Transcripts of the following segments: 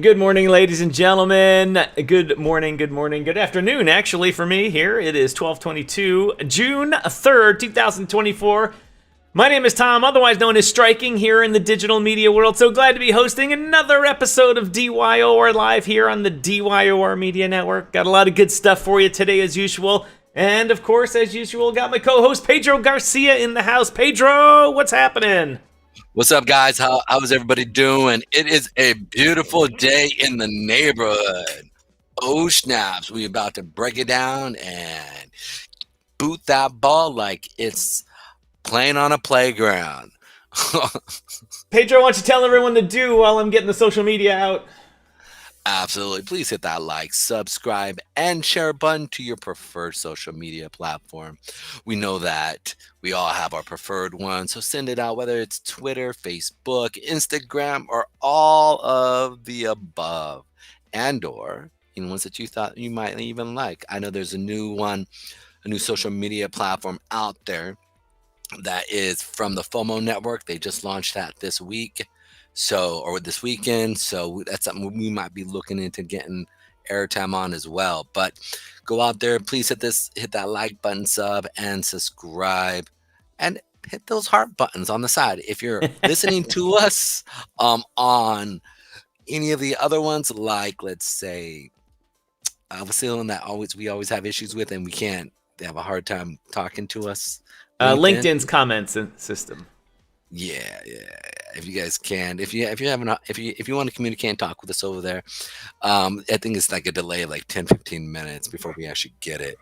Good morning, ladies and gentlemen. Good morning, good afternoon, actually, for me here. It is 12:22, June 3rd, 2024. My name is Tom, otherwise known as Striking, here in the digital media world. So glad to be hosting another episode of DYOR Live here on the DYOR Media Network. Got a lot of good stuff for you today, as usual. And, of course, as usual, got my co-host Pedro Garcia in the house. Pedro, what's happening? What's up, guys? How's everybody doing? It is a beautiful day in the neighborhood. Oh, snaps. We're about to break it down and boot that ball like it's playing on a playground. Pedro, why don't you tell everyone to do while I'm getting the social media out? Absolutely. Please hit that like, subscribe, and share button to your preferred social media platform. We know that we all have our preferred one, so send it out, whether it's Twitter, Facebook, Instagram, or all of the above. And/or ones that you thought you might even like. I know there's a new social media platform out there that is from the FOMO network. They just launched that this week. Or this weekend, so that's something we might be looking into getting airtime on as well. But go out there, please hit that like button, sub, and subscribe, and hit those heart buttons on the side. If you're listening to us on any of the other ones, like let's say obviously one that we always have issues with, and they have a hard time talking to us. LinkedIn's comments system. Yeah. If you guys can, if you want to communicate and talk with us over there, I think it's like a delay of like 10-15 minutes before we actually get it.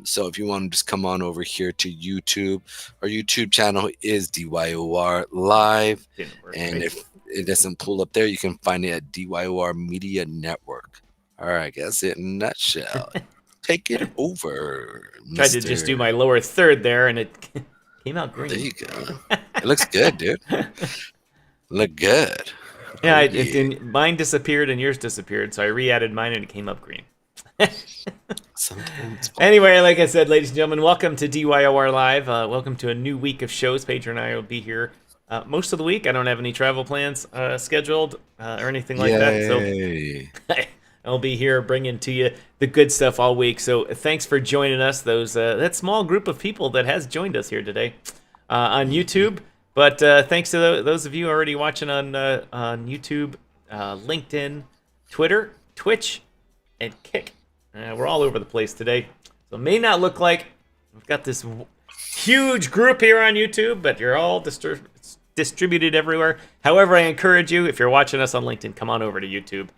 So if you want to just come on over here to YouTube, our YouTube channel is DYOR Live, and if it doesn't pull up there, you can find it at DYOR Media Network. All right, guys, in a nutshell, take it over. Tried to just do my lower third there, and it came out green. There you go. It looks good, dude. Look good. Yeah, mine disappeared and yours disappeared, so I re-added mine and it came up green. Anyway, like I said, ladies and gentlemen, welcome to DYOR Live. Welcome to a new week of shows. Pedro and I will be here most of the week. I don't have any travel plans scheduled or anything like that, so I'll be here bringing to you the good stuff all week. So thanks for joining us, that small group of people that has joined us here today on YouTube. But thanks to those of you already watching on YouTube, LinkedIn, Twitter, Twitch, and Kick. We're all over the place today. So it may not look like we've got this huge group here on YouTube, but you're all distributed everywhere. However, I encourage you, if you're watching us on LinkedIn, come on over to YouTube.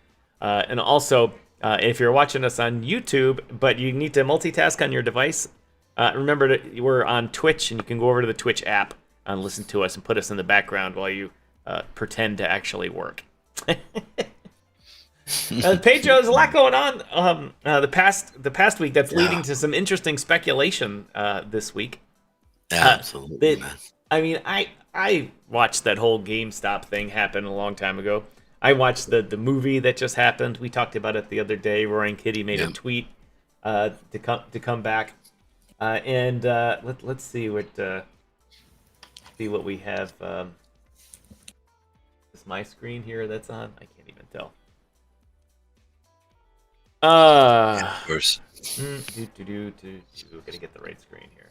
And also, if you're watching us on YouTube, but you need to multitask on your device, remember that we're on Twitch, and you can go over to the Twitch app and listen to us and put us in the background while you pretend to actually work. Pedro, there's a lot going on the past week that's leading to some interesting speculation this week. Absolutely, man. I mean, I watched that whole GameStop thing happen a long time ago. I watched the movie that just happened. We talked about it the other day. Roaring Kitty made a tweet to come back, and let's see what we have. Is my screen here that's on? I can't even tell. Of course. Gotta get the right screen here.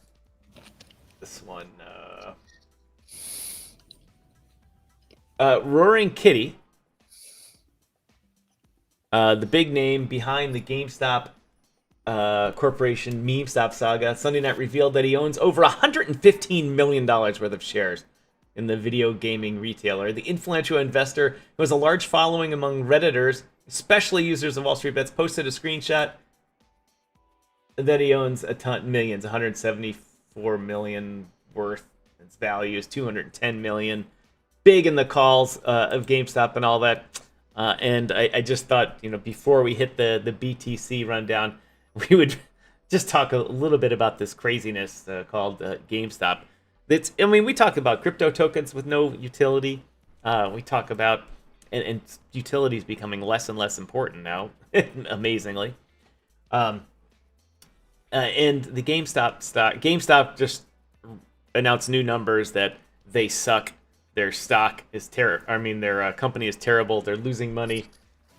This one. Roaring Kitty. The big name behind the GameStop Corporation MemeStop saga, Sunday night revealed that he owns over $115 million worth of shares in the video gaming retailer. The influential investor, who has a large following among Redditors, especially users of Wall Street Bets, posted a screenshot that he owns millions, 174 million worth. Its value is 210 million. Big in the calls of GameStop and all that. And I just thought, before we hit the BTC rundown, we would just talk a little bit about this craziness called GameStop. We talk about crypto tokens with no utility. We talk about and utilities becoming less and less important now, amazingly. And the GameStop just announced new numbers that they suck. Their stock is terrible. Their company is terrible. They're losing money.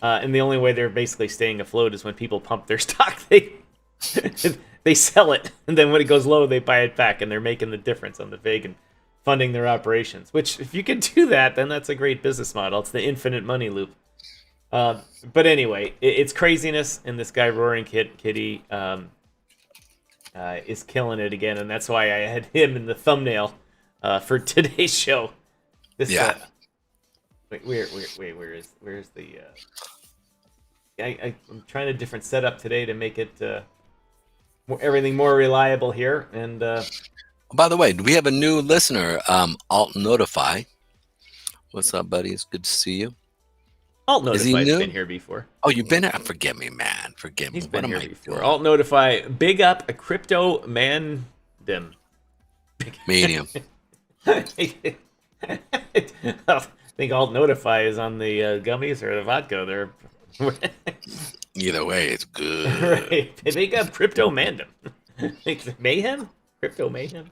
And the only way they're basically staying afloat is when people pump their stock. They sell it, and then when it goes low, they buy it back, and they're making the difference on the VIG and funding their operations. Which, if you can do that, then that's a great business model. It's the infinite money loop. But anyway, it's craziness, and this guy Roaring Kitty is killing it again, and that's why I had him in the thumbnail for today's show. Where is the? I'm trying a different setup today to make it everything more reliable here. And by the way, we have a new listener, Alt Notify. What's up, buddy? It's good to see you. Alt Notify's been here before. Oh, you've been here? Forgive me, man. Forgive me. He's been here before. Alt Notify, big up a crypto man. Medium. I think Alt Notify is on the gummies or the vodka. They're either way, it's good. Right. Big up Crypto Mandem. Mayhem? Crypto Mayhem?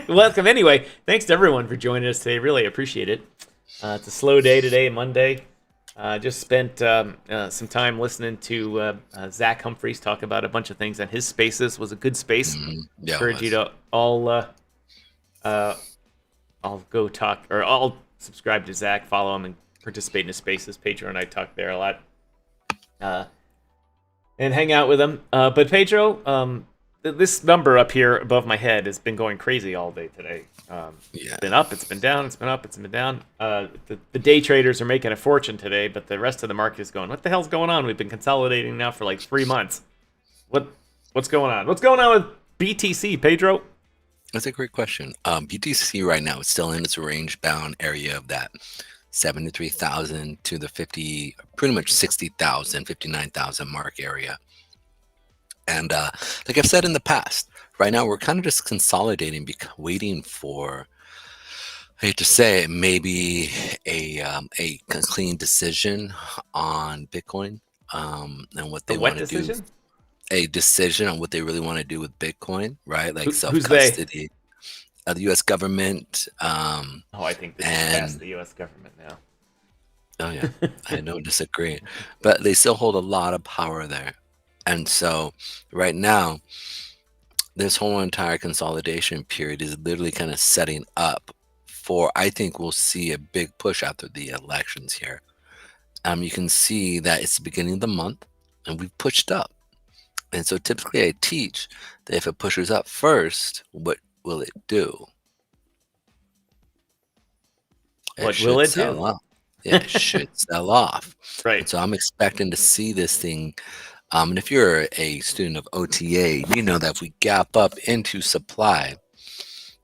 Welcome anyway. Thanks to everyone for joining us today. Really appreciate it. It's a slow day today, Monday. Just spent some time listening to Zach Humphreys talk about a bunch of things on his spaces. Was a good space. Yeah, encourage you to all go talk, or I'll subscribe to Zach, follow him, and participate in his spaces. Pedro and I talk there a lot, and hang out with him. But Pedro, this number up here above my head has been going crazy all day today. It's been up, it's been down, it's been up, it's been down. The day traders are making a fortune today, but the rest of the market is going, what the hell's going on? We've been consolidating now for like 3 months. What's going on? What's going on with BTC, Pedro? That's a great question. BTC right now is still in its range-bound area of that 73,000 to the pretty much 60,000, 59,000 mark area. And like I've said in the past, right now we're kind of just consolidating, waiting for, I hate to say it, maybe a clean decision on Bitcoin and what they want to do. A decision on what they really want to do with Bitcoin, right? Like self-custody. The U.S. government. I think this is past the U.S. government now. Oh, yeah. I don't disagree. But they still hold a lot of power there. And so right now, this whole entire consolidation period is literally kind of setting up for, I think we'll see a big push after the elections here. You can see that it's the beginning of the month, and we've pushed up. And so typically I teach that if it pushes up first, what will it do? What will it do? Yeah, it should sell off. Right. And so I'm expecting to see this thing. And if you're a student of OTA, you know that if we gap up into supply,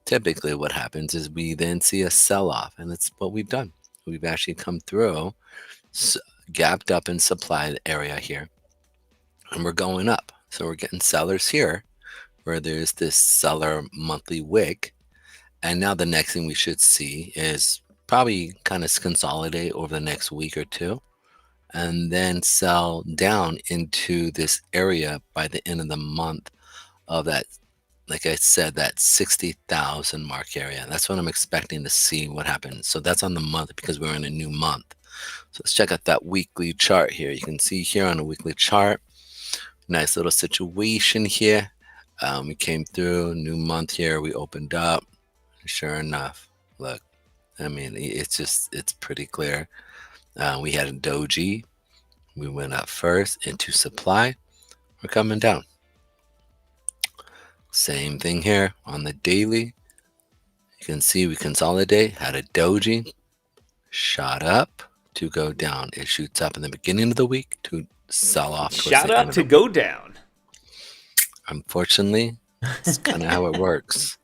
typically what happens is we then see a sell-off. And that's what we've done. We've actually come through, gapped up in supply area here, and we're going up. So we're getting sellers here where there's this seller monthly wick. And now the next thing we should see is probably kind of consolidate over the next week or two, and then sell down into this area by the end of the month of that, like I said, that 60,000 mark area. That's what I'm expecting to see what happens. So that's on the month because we're in a new month. So let's check out that weekly chart here. You can see here on a weekly chart, nice little situation here. We came through, new month here, we opened up. Sure enough, look, I mean, it's pretty clear. We had a doji. We went up first into supply. We're coming down. Same thing here on the daily. You can see we consolidate, had a doji, shot up to go down. It shoots up in the beginning of the week to sell off. Shot up to go down. Unfortunately, that's kind of how it works.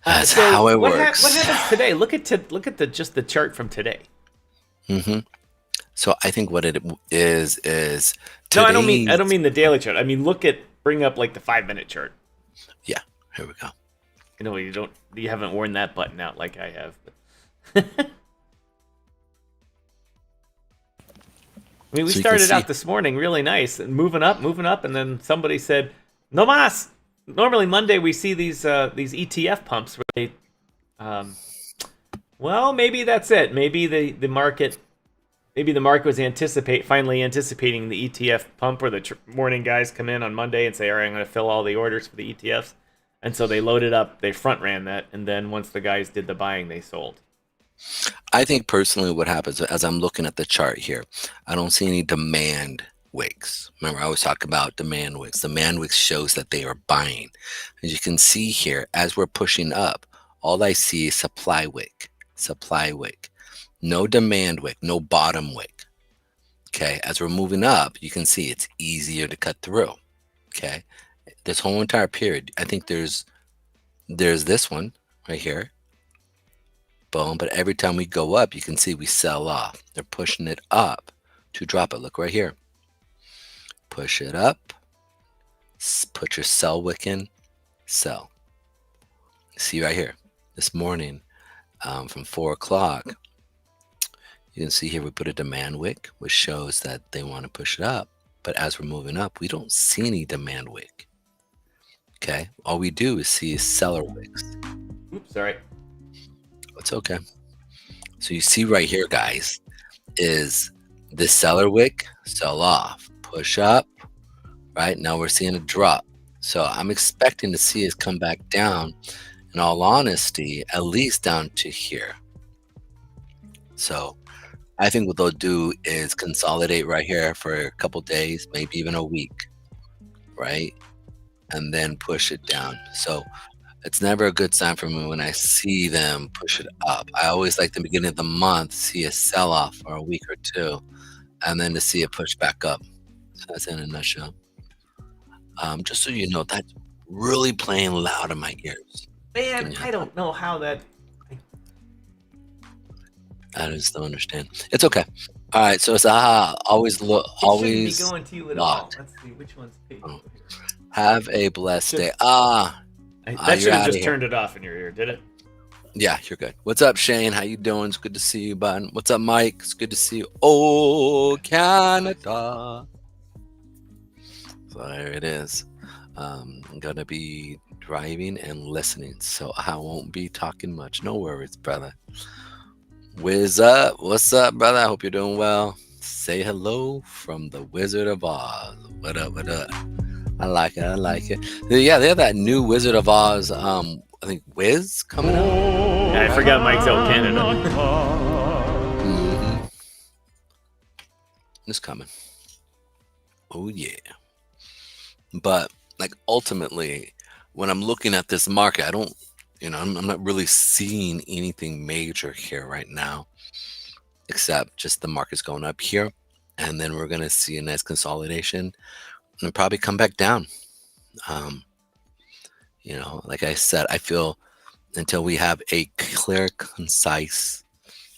That's how it works. What happens today? Look at just the chart from today. So I think what it is no, I don't mean the daily chart. I mean bring up like the 5-minute chart. Yeah, here we go. You haven't worn that button out like I have. But... I mean, we started out this morning really nice and moving up, and then somebody said, "No mas." Normally Monday we see these ETF pumps where they, well, maybe that's it. Maybe the market maybe the market was finally anticipating the ETF pump, where the morning guys come in on Monday and say, all right, I'm going to fill all the orders for the ETFs. And so they loaded up, they front ran that, and then once the guys did the buying, they sold. I think personally what happens, as I'm looking at the chart here, I don't see any demand wicks. Remember, I always talk about demand wicks. Demand wicks shows that they are buying. As you can see here, as we're pushing up, all I see is supply wick. No demand wick, no bottom wick. Okay, as we're moving up, you can see it's easier to cut through. Okay, this whole entire period, I think there's this one right here. Boom, but every time we go up, you can see we sell off. They're pushing it up to drop it. Look right here. Push it up, put your sell wick in, sell. See right here, this morning from 4 o'clock, you can see here we put a demand wick, which shows that they want to push it up. But as we're moving up, we don't see any demand wick. Okay, all we do is see seller wicks. Oops, sorry. It's okay. So you see right here, guys, is this seller wick, sell off, push up, right? Now we're seeing a drop. So I'm expecting to see it come back down, in all honesty, at least down to here. So I think what they'll do is consolidate right here for a couple days, maybe even a week, right? And then push it down. So it's never a good sign for me when I see them push it up. I always like the beginning of the month, see a sell-off for a week or two, and then to see it push back up. So that's in a nutshell. Just so you know, that's really playing loud in my ears. Man, I don't know how that... I just don't understand. It's okay. All right, so it's always look, always shouldn't be going to you at locked. all. Let's see, which one's paid? Oh. Have a blessed day. That should have just turned it off in your ear, did it? Yeah, you're good. What's up, Shane? How you doing? It's good to see you, bud. What's up, Mike? It's good to see you. Oh, Canada. So there it is. I'm gonna be driving and listening, so I won't be talking much. No worries, brother. Whiz up. What's up, brother? I hope you're doing well. Say hello from the Wizard of Oz. What up, what up? I like it. I like it. Yeah, they have that new Wizard of Oz. I think Wiz coming out. Yeah, I forgot Mike's out Canada. Mm-hmm. It's coming. Oh yeah. But like ultimately, when I'm looking at this market, I don't, I'm not really seeing anything major here right now, except just the market's going up here, and then we're gonna see a nice consolidation. And probably come back down. Like I said, I feel until we have a clear, concise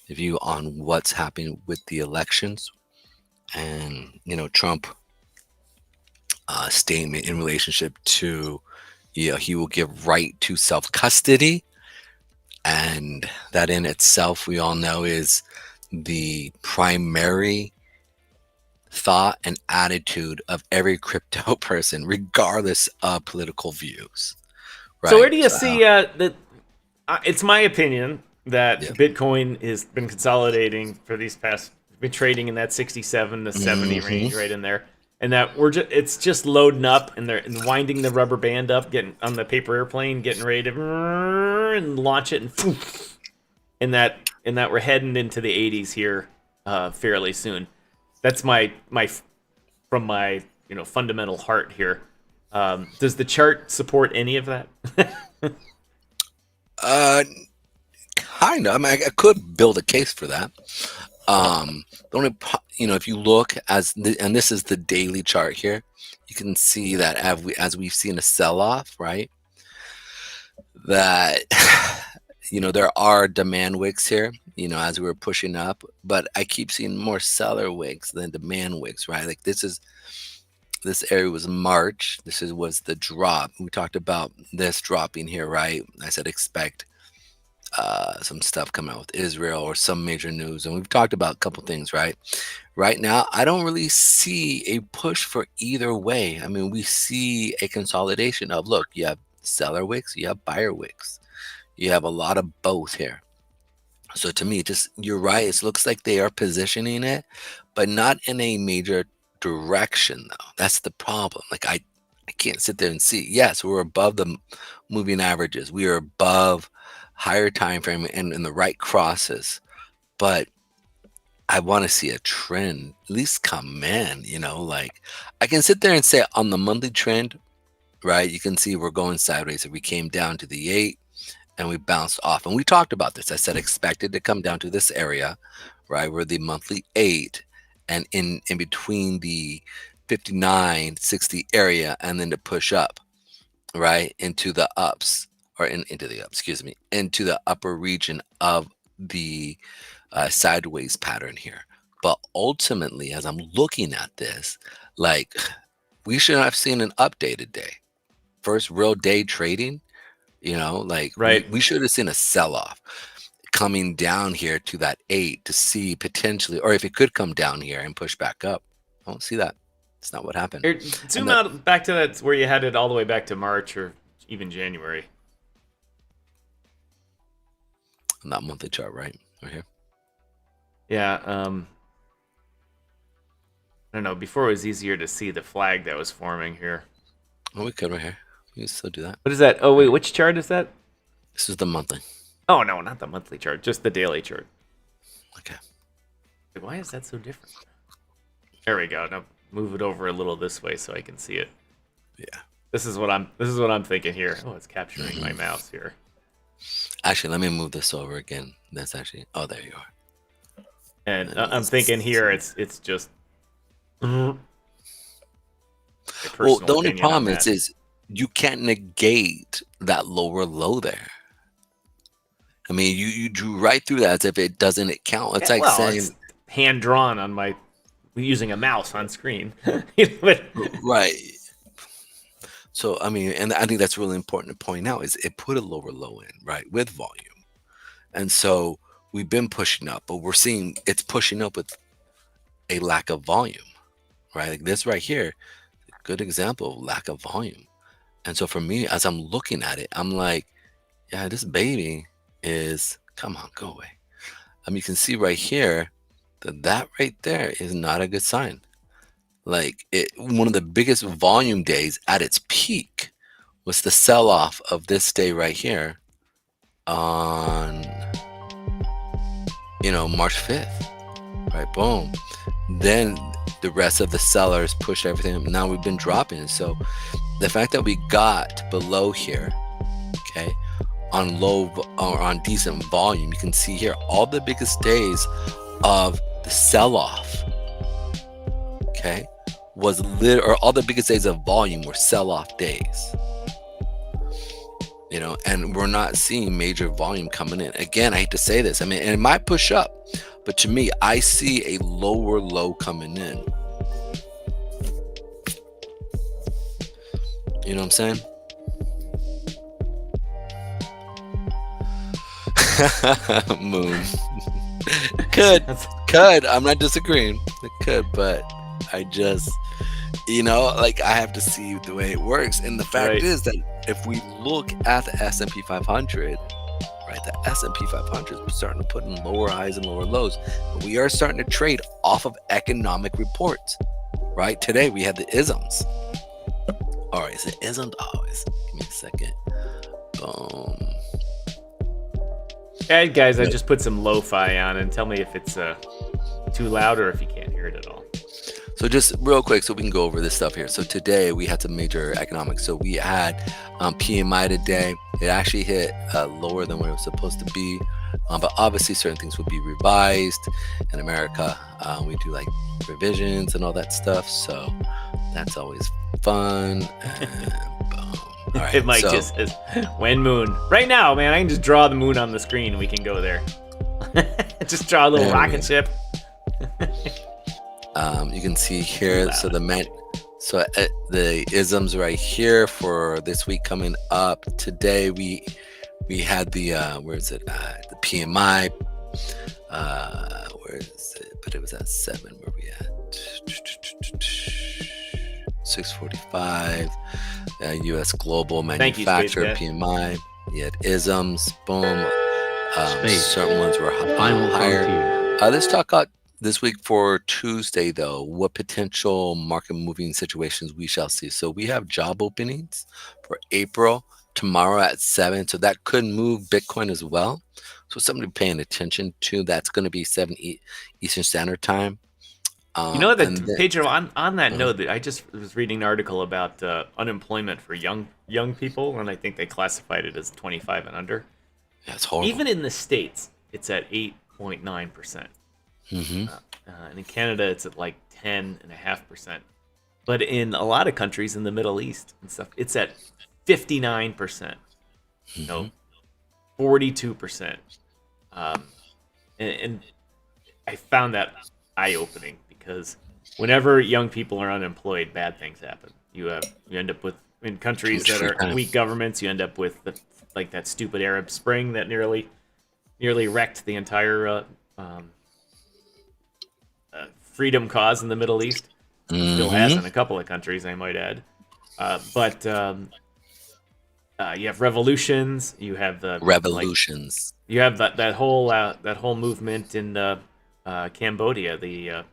view on what's happening with the elections and, Trump statement in relationship to, he will give right to self-custody. And that in itself, we all know, is the primary thought and attitude of every crypto person, regardless of political views. Right? So where do you see that? It's my opinion that Bitcoin has been consolidating for these past, been trading in that 67 to 70 range, right in there, and that it's just loading up and they're winding the rubber band up, getting on the paper airplane, getting ready to and launch it, and that we're heading into the 80s here fairly soon. That's my from my fundamental heart here. Does the chart support any of that? Kind of. I mean, I could build a case for that. The only, if you look and this is the daily chart here, you can see that as we've seen a sell-off, right? That there are demand wicks here, as we were pushing up, but I keep seeing more seller wicks than demand wicks, right? Like this area was March. Was the drop. We talked about this dropping here, right? I said expect some stuff coming out with Israel or some major news, and we've talked about a couple things, right? Right now, I don't really see a push for either way. I mean, we see a consolidation of, look, you have seller wicks, you have buyer wicks. You have a lot of both here, So to me, you're right. It looks like they are positioning it, but not in a major direction though. That's the problem. Like I can't sit there and see. Yes, we're above the moving averages. We are above higher time frame and in the right crosses, but I want to see a trend at least come in. Like I can sit there and say on the monthly trend, right? You can see we're going sideways. If we came down to the 8 and we bounced off, and we talked about this. I said expected to come down to this area, right? Where the monthly 8 and in between the 59, 60 area, and then to push up, right? Into the ups or into the ups, excuse me, into the upper region of the sideways pattern here. But ultimately, as I'm looking at this, like we should have seen an updated day. First real day trading, like Right. we should have seen a sell-off coming down here to that 8 to see potentially, or if it could come down here and push back up. I don't see that. It's not what happened. Here, zoom out back to that where you had it all the way back to March or even January. On that monthly chart, right here. Yeah. I don't know. Before it was easier to see the flag that was forming here. Oh, we could right here. We can still do that. What is that? Oh wait, which chart is that? This is the monthly. Oh no, not the monthly chart, just the daily chart. Okay. Why is that so different? There we go. Now move it over a little this way so I can see it. Yeah. This is what I'm thinking here. Oh, it's capturing my mouse here. Actually, let me move this over again. That's actually. Oh, there you are. And I'm thinking here, it's just. Well, the only problem is you can't negate that lower low there. I mean, you drew right through that as if it doesn't count. It's like saying it's hand drawn on my using a mouse on screen. Right. So I mean, and I think that's really important to point out is it put a lower low in, right, with volume. And so we've been pushing up, but we're seeing it's pushing up with a lack of volume, right? Like this right here, a good example of lack of volume. And so for me, as I'm looking at it, I'm like, yeah, this baby is, come on, go away. I mean, you can see right here that right there is not a good sign. Like one of the biggest volume days at its peak was the sell-off of this day right here on, March 5th, right? Boom. Then the rest of the sellers pushed everything. Now we've been dropping. So the fact that we got below here, okay, on low or on decent volume, you can see here all the biggest days of the sell-off, okay, or all the biggest days of volume were sell-off days. And we're not seeing major volume coming in. Again, I hate to say this. I mean, and it might push up, but to me, I see a lower low coming in. You know what I'm saying? Moon. Could. I'm not disagreeing. It could, but I just, like I have to see the way it works. And the fact is that if we look at the S&P 500, right, the S&P 500 is starting to put in lower highs and lower lows. We are starting to trade off of economic reports, right? Today we had the isms. All right, is it isms? Always. Give me a second. Boom. Hey guys, I just put some lo-fi on and tell me if it's too loud or if you can't hear it at all. So just real quick, so we can go over this stuff here. So today we had some major economics. So we had PMI today. It actually hit lower than where it was supposed to be. But obviously certain things will be revised. In America, we do like revisions and all that stuff. So that's always fun. And boom. All right, it might just says, when moon. Right now, man, I can just draw the moon on the screen and we can go there. Just draw a little rocket ship. You can see here, so the isms right here for this week coming up. Today we had the where is it? The PMI. Where is it? But it was at 7. Where we at? 645. U.S. global manufacturer PMI. You had isms. Boom. Certain ones were higher. Let's talk about this week for Tuesday, though. What potential market moving situations we shall see. So we have job openings for April tomorrow at 7. So that could move Bitcoin as well. So something to be paying attention to. That's going to be 7 Eastern Standard Time. Pedro, on that note, that I just was reading an article about unemployment for young people, and I think they classified it as 25 and under. That's horrible. Even in the States, it's at 8.9%. And in Canada, it's at like 10.5%. But in a lot of countries in the Middle East and stuff, it's at 59%. No, 42%. And I found that eye-opening because whenever young people are unemployed, bad things happen. You end up with, in countries that are weak governments, you end up with like that stupid Arab Spring that nearly wrecked the entire freedom cause in the Middle East. Still has in a couple of countries, I might add. But you have revolutions. You have the revolutions. You have that whole movement in Cambodia. The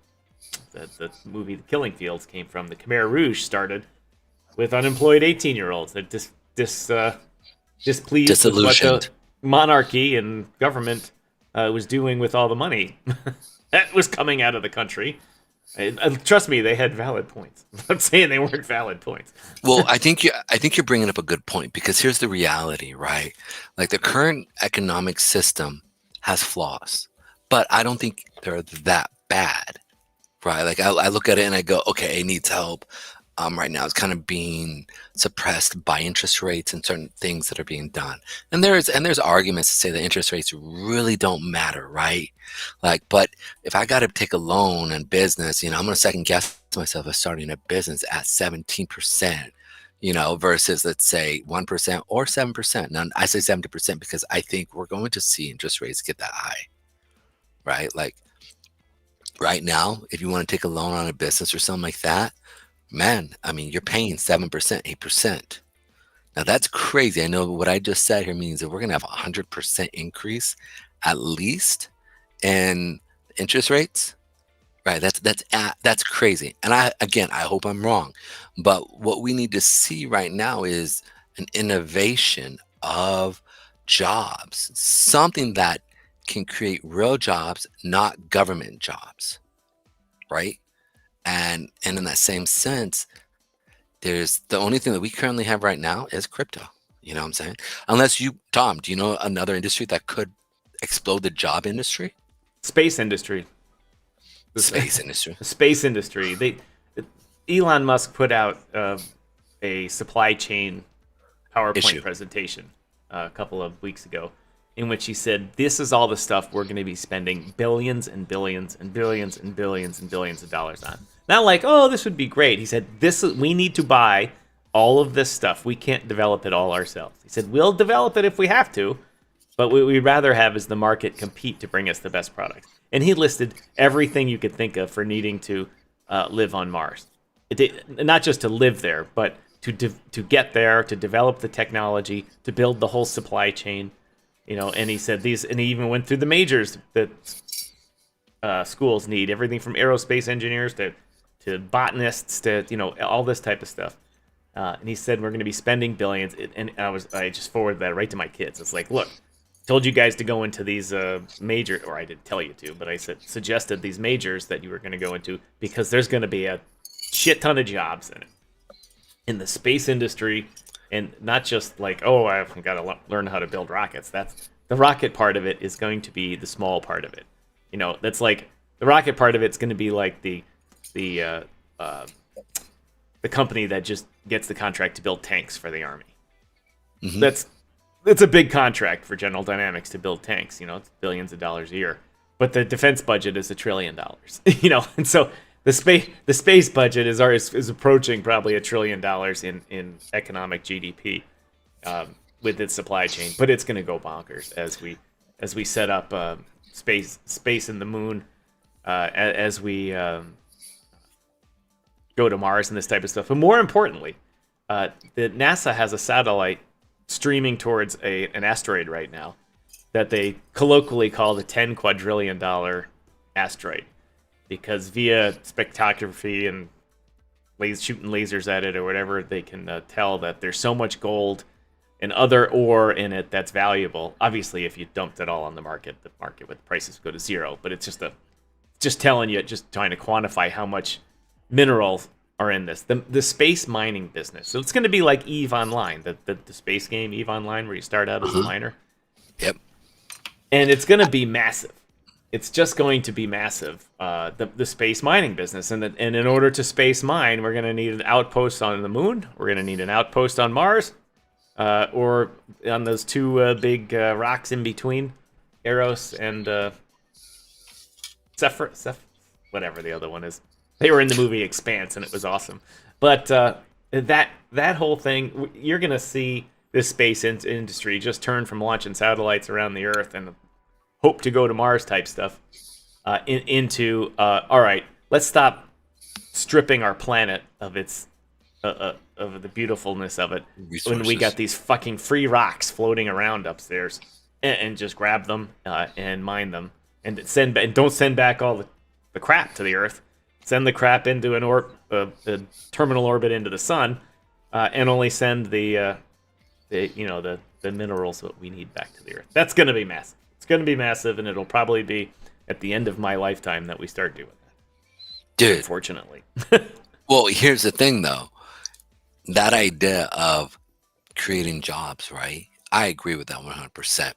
movie The Killing Fields came from. The Khmer Rouge started with unemployed 18-year-olds that displeased with what the monarchy and government was doing with all the money that was coming out of the country. Trust me, they had valid points. I'm not saying they weren't valid points. Well, I think you're bringing up a good point, because here's the reality, right? Like, the current economic system has flaws, but I don't think they're that bad, right? Like, I look at it and I go, okay, it needs help. Right now, it's kind of being suppressed by interest rates and certain things that are being done. And there's arguments to say that interest rates really don't matter, right? Like, but if I got to take a loan in business, I'm going to second guess myself of starting a business at 17%, versus, let's say, 1% or 7%. Now, I say 70% because I think we're going to see interest rates get that high, right? Like, right now, if you want to take a loan on a business or something like that, man, I mean, you're paying 7%, 8%. Now, that's crazy. I know what I just said here means that we're going to have a 100% increase at least in interest rates, right? That's crazy. And I hope I'm wrong. But what we need to see right now is an innovation of jobs, something that can create real jobs, not government jobs, right? And in that same sense, there's the only thing that we currently have right now is crypto. You know what I'm saying? Unless Tom, do you know another industry that could explode the job industry? Space industry. The space industry. The space industry. Elon Musk put out a supply chain PowerPoint presentation a couple of weeks ago, in which he said, this is all the stuff we're going to be spending billions and billions and billions and billions and billions of dollars on. Not like, oh, this would be great. He said, we need to buy all of this stuff. We can't develop it all ourselves. He said, we'll develop it if we have to, but what we'd rather have is the market compete to bring us the best products. And he listed everything you could think of for needing to live on Mars. Not just to live there, but to get there, to develop the technology, to build the whole supply chain. And he said and he even went through the majors that schools need, everything from aerospace engineers to botanists to all this type of stuff. And he said we're going to be spending billions. And I just forwarded that right to my kids. It's like, look, told you guys to go into these major, or I didn't tell you to, but I suggested these majors that you were going to go into because there's going to be a shit ton of jobs in it, in the space industry. And not just like, oh, I've got to learn how to build rockets. That's the rocket part of it is going to be the small part of it. That's like the rocket part of it's going to be like the company that just gets the contract to build tanks for the army. Mm-hmm. That's a big contract for General Dynamics to build tanks. It's billions of dollars a year. But the defense budget is $1 trillion. And so the space budget is approaching probably $1 trillion in economic GDP with its supply chain, but it's going to go bonkers as we set up space in the moon, as we go to Mars and this type of stuff. But more importantly, NASA has a satellite streaming towards an asteroid right now that they colloquially call the $10 quadrillion asteroid, because via spectrography and shooting lasers at it or whatever, they can tell that there's so much gold and other ore in it that's valuable. Obviously, if you dumped it all on the market with prices go to zero. But it's just telling you, just trying to quantify how much minerals are in this. The space mining business. So it's going to be like EVE Online, the space game EVE Online, where you start out as a miner. Yep. And it's going to be massive. It's just going to be massive. The space mining business, and in order to space mine, we're going to need an outpost on the moon. We're going to need an outpost on Mars. Or on those two big rocks in between, Eros and Ceph, whatever the other one is. They were in the movie Expanse, and it was awesome. But that whole thing, you're going to see this space industry just turn from launching satellites around the Earth and hope to go to Mars type stuff into, all right, let's stop stripping our planet of its... of the beautifulness of it when we got these fucking free rocks floating around upstairs, and just grab them and mine them, and don't send back all the crap to the Earth. Send the crap into a terminal orbit into the sun, and only send the minerals that we need back to the Earth. That's going to be massive. It's going to be massive, and it'll probably be at the end of my lifetime that we start doing that. Dude, unfortunately. Well, here's the thing, though. That idea of creating jobs, right? I agree with that 100%.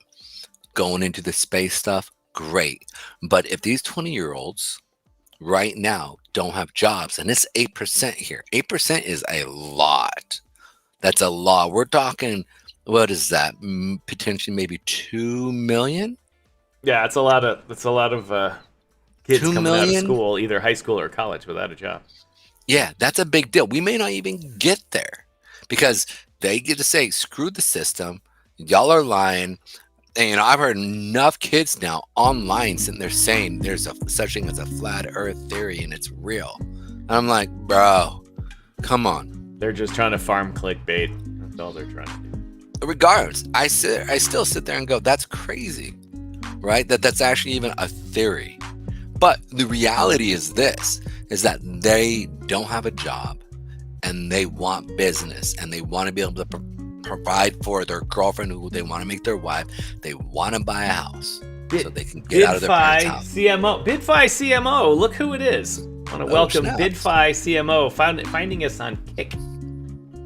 Going into the space stuff, great. But if these 20-year-olds right now don't have jobs, and it's 8% here, 8% is a lot. That's a lot. We're talking, what is that? Potentially maybe 2 million? Yeah, it's a lot of kids coming out of school, either high school or college, without a job. Yeah, that's a big deal. We may not even get there because they get to say, screw the system. Y'all are lying. And I've heard enough kids now online sitting there saying there's such thing as a flat earth theory and it's real. And I'm like, bro, come on. They're just trying to farm clickbait. That's all they're trying to do. Regardless, I still sit there and go, that's crazy, right? That's actually even a theory. But the reality is this, is that they don't have a job and they want business and they want to be able to provide for their girlfriend who they want to make their wife. They want to buy a house so they can get out of their parents' house. BidFi CMO, look who it is. I want to welcome BidFi CMO, finding us on Kick.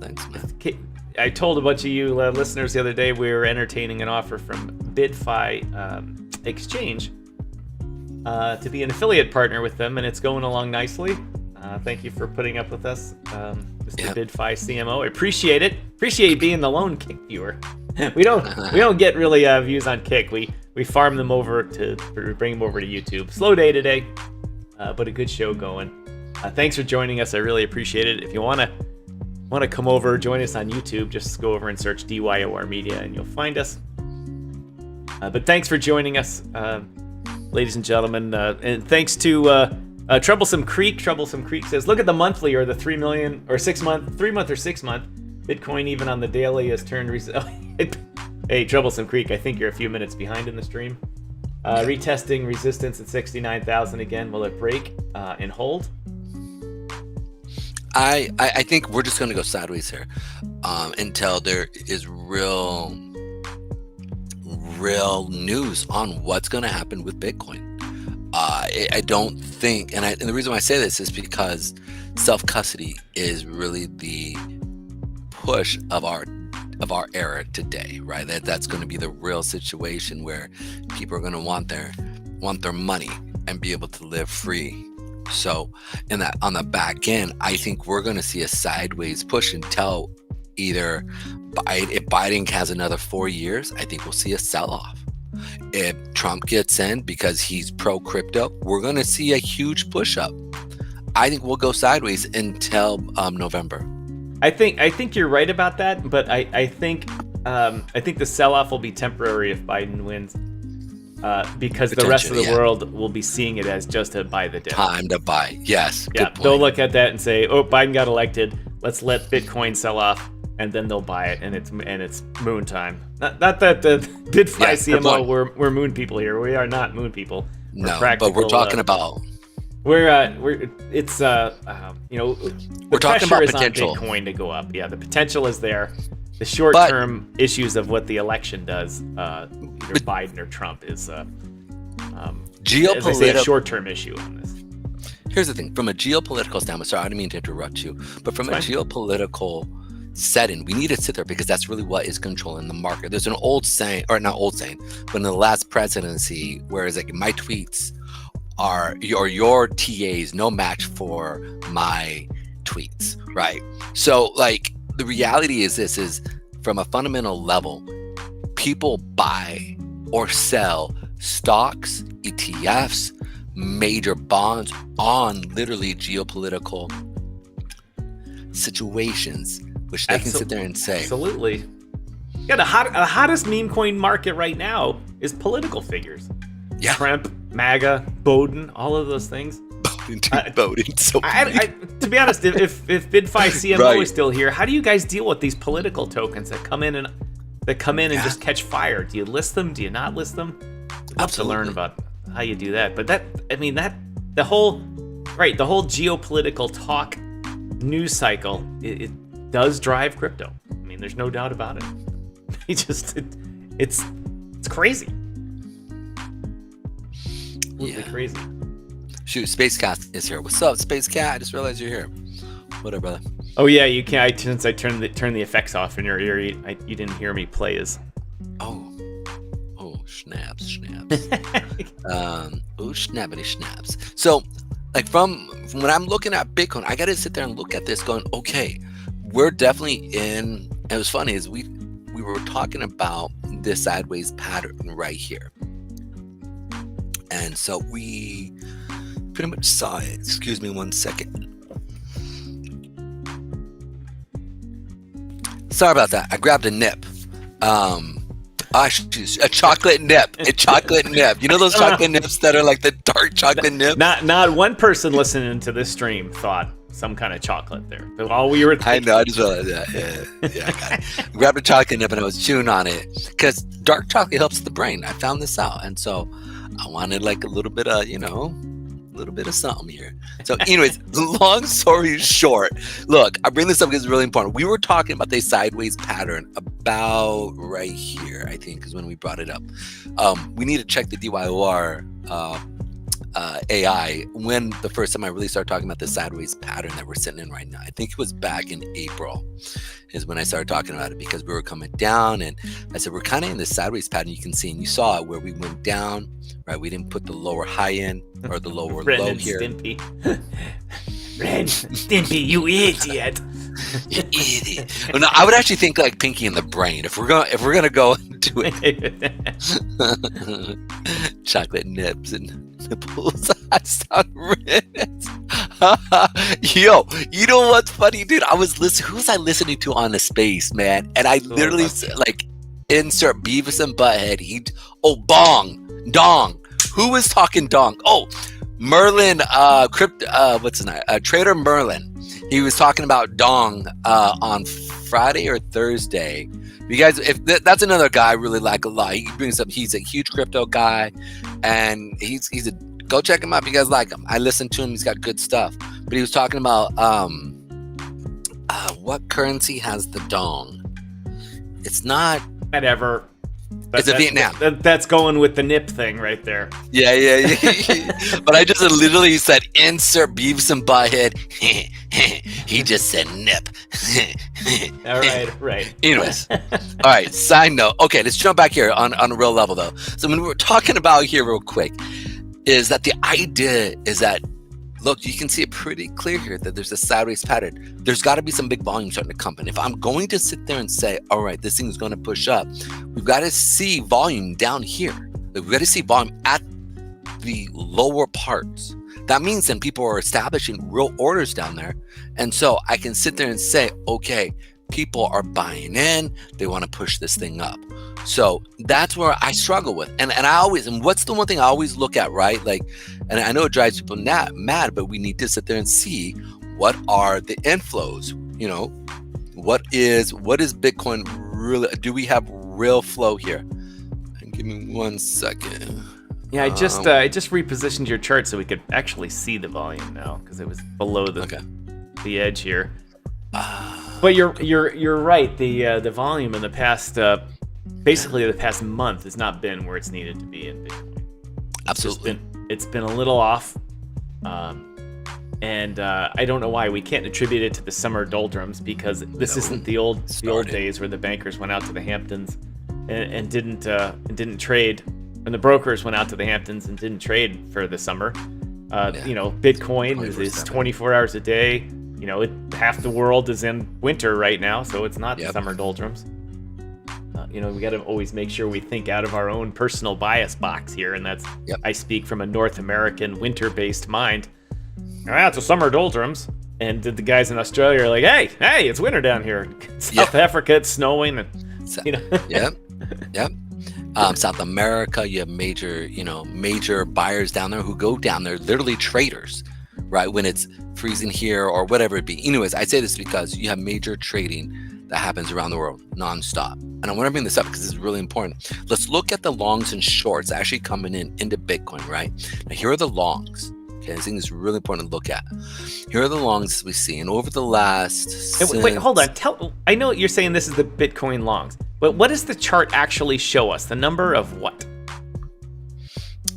Thanks, man. I told a bunch of you listeners the other day we were entertaining an offer from BidFi Exchange to be an affiliate partner with them, and it's going along nicely. Thank you for putting up with us, Mr. BidFi CMO. I appreciate it. Appreciate being the lone Kick viewer. we don't get really views on Kick. We farm them over to bring them over to YouTube. Slow day today, but a good show going. Thanks for joining us. I really appreciate it. If you want to come over, join us on YouTube, just go over and search DYOR Media, and you'll find us. But thanks for joining us, ladies and gentlemen, and thanks to Troublesome Creek. Troublesome Creek says, look at the monthly or the 3 month or 6 month Bitcoin even on the daily has turned Hey, Troublesome Creek, I think you're a few minutes behind in the stream. Retesting resistance at 69,000 again. Will it break and hold? I think we're just going to go sideways here until there is real news on what's going to happen with Bitcoin. I don't think, and the reason why I say this is because self-custody is really the push of our era today, right? That's going to be the real situation where people are going to want their money and be able to live free. So, on the back end, I think we're going to see a sideways push until either if Biden has another 4 years, I think we'll see a sell-off. If Trump gets in because he's pro-crypto, we're going to see a huge push-up. I think we'll go sideways until November. I think you're right about that, but I think the sell-off will be temporary if Biden wins. Because the rest of the world will be seeing it as just a buy the dip. Time to buy. Yes. Yeah. They'll look at that and say, oh, Biden got elected. Let's let Bitcoin sell off and then they'll buy it, and it's moon time. Not that the BitFi CMO we're moon people here. We are not moon people. No, but we're talking about. We're it's you know, we're talking about potential on Bitcoin to go up. Yeah, the potential is there. The short-term issues of what the election does, either Biden or Trump, is geopolitical. As I say, a short-term issue on this. Here's the thing: from a geopolitical standpoint, sorry, I didn't mean to interrupt you, but from a geopolitical setting, we need to sit there because that's really what is controlling the market. There's an old saying, or not old saying, but in the last presidency, whereas like my tweets are your TAs no match for my tweets, right? So like the reality is this is from a fundamental level, people buy or sell stocks, ETFs, major bonds on literally geopolitical situations, which they can sit there and say. Absolutely. Yeah, the hottest meme coin market right now is political figures. Yeah. Trump, MAGA, Bowden, all of those things. Bowden, so to be honest, if BitFi CMO is still here, how do you guys deal with these political tokens that come in and just catch fire? Do you list them? Do you not list them? I'd love to learn about how you do that. But the whole geopolitical talk news cycle, it does drive crypto. I mean, there's no doubt about it. It's crazy. Crazy. Shoot, Space Cat is here. What's up, Space Cat? I just realized you're here. What up, brother? Oh yeah, you can. Since I turned the effects off in your ear, you didn't hear me play as. Oh, snaps. Snappity snaps. So, like from when I'm looking at Bitcoin, I got to sit there and look at this, going, okay, we're definitely in. And it was funny is we were talking about this sideways pattern right here. And so we pretty much saw it. Excuse me 1 second. Sorry about that. I grabbed a nip. A chocolate nip. A chocolate nip. You know those chocolate nips that are like the dark chocolate nip? Not one person listening to this stream thought some kind of chocolate there. All we were thinking. I know. I just realized that. Yeah, I got it. Grabbed a chocolate nip and I was chewing on it because dark chocolate helps the brain. I found this out, and so I wanted like a little bit of, something here. So anyways, long story short, look, I bring this up because it's really important. We were talking about the sideways pattern about right here, I think, is when we brought it up. We need to check the DYOR AI when the first time I really started talking about the sideways pattern that we're sitting in right now. I think it was back in April is when I started talking about it because we were coming down, and I said we're kind of in this sideways pattern. You can see, and you saw it where we went down, right? We didn't put the lower high in or the lower low here. Stimpy. Ren, Stimpy, you idiot. You idiot. Well, no, I would actually think like Pinky in the Brain. If we're gonna go into it, chocolate nips and nipples. I sound rich. Yo, you know what's funny, dude? I was listening. Who was I listening to on the space, man? And I literally said, like, insert Beavis and Butthead. Dong. Who was talking dong? Oh, Merlin. What's his name? Trader Merlin. He was talking about dong on Friday or Thursday. You guys, if that's another guy I really like a lot. He brings up. He's a huge crypto guy, and he's a go check him out if you guys like him. I listened to him. He's got good stuff. But he was talking about what currency has the dong. It's not whatever. It's a Vietnam. That's going with the nip thing right there. Yeah. But I just literally said insert Beavis and Butthead. He just said nip. All right. Anyways, all right. Side note. Okay, let's jump back here on a real level though. So when we're talking about here real quick, is that the idea is that, look, you can see it pretty clear here that there's a sideways pattern. There's got to be some big volume starting to come in. If I'm going to sit there and say, all right, this thing is going to push up, we've got to see volume down here. We've got to see volume at the lower parts. That means then people are establishing real orders down there. And so I can sit there and say, okay, people are buying in. They want to push this thing up. So that's where I struggle with. And what's the one thing I always look at, right? Like, and I know it drives people mad, but we need to sit there and see what are the inflows, what is Bitcoin really? Do we have real flow here? And give me 1 second. Yeah, I just repositioned your chart so we could actually see the volume now because it was below the edge here. But you're right. The volume in the past basically the past month has not been where it's needed to be in Bitcoin. Absolutely, it's been a little off, and I don't know why we can't attribute it to the summer doldrums because this isn't the old days where the bankers went out to the Hamptons and didn't trade, and the brokers went out to the Hamptons and didn't trade for the summer. Bitcoin is 24 hours a day. Half the world is in winter right now, so it's not the summer doldrums. We got to always make sure we think out of our own personal bias box here, and that's I speak from a North American winter-based mind. It's a summer doldrums, and the guys in Australia are like, hey, it's winter down here. South Africa, it's snowing, and South America, you have major buyers down there who go down there, literally traders, right? When it's freezing here or whatever it be. Anyways, I say this because you have major trading that happens around the world nonstop. And I want to bring this up because this is really important. Let's look at the longs and shorts actually coming into Bitcoin, right? Now, here are the longs. Okay, I think it's really important to look at. Here are the longs we see. And over the last... Wait, hold on. I know you're saying this is the Bitcoin longs, but what does the chart actually show us? The number of what?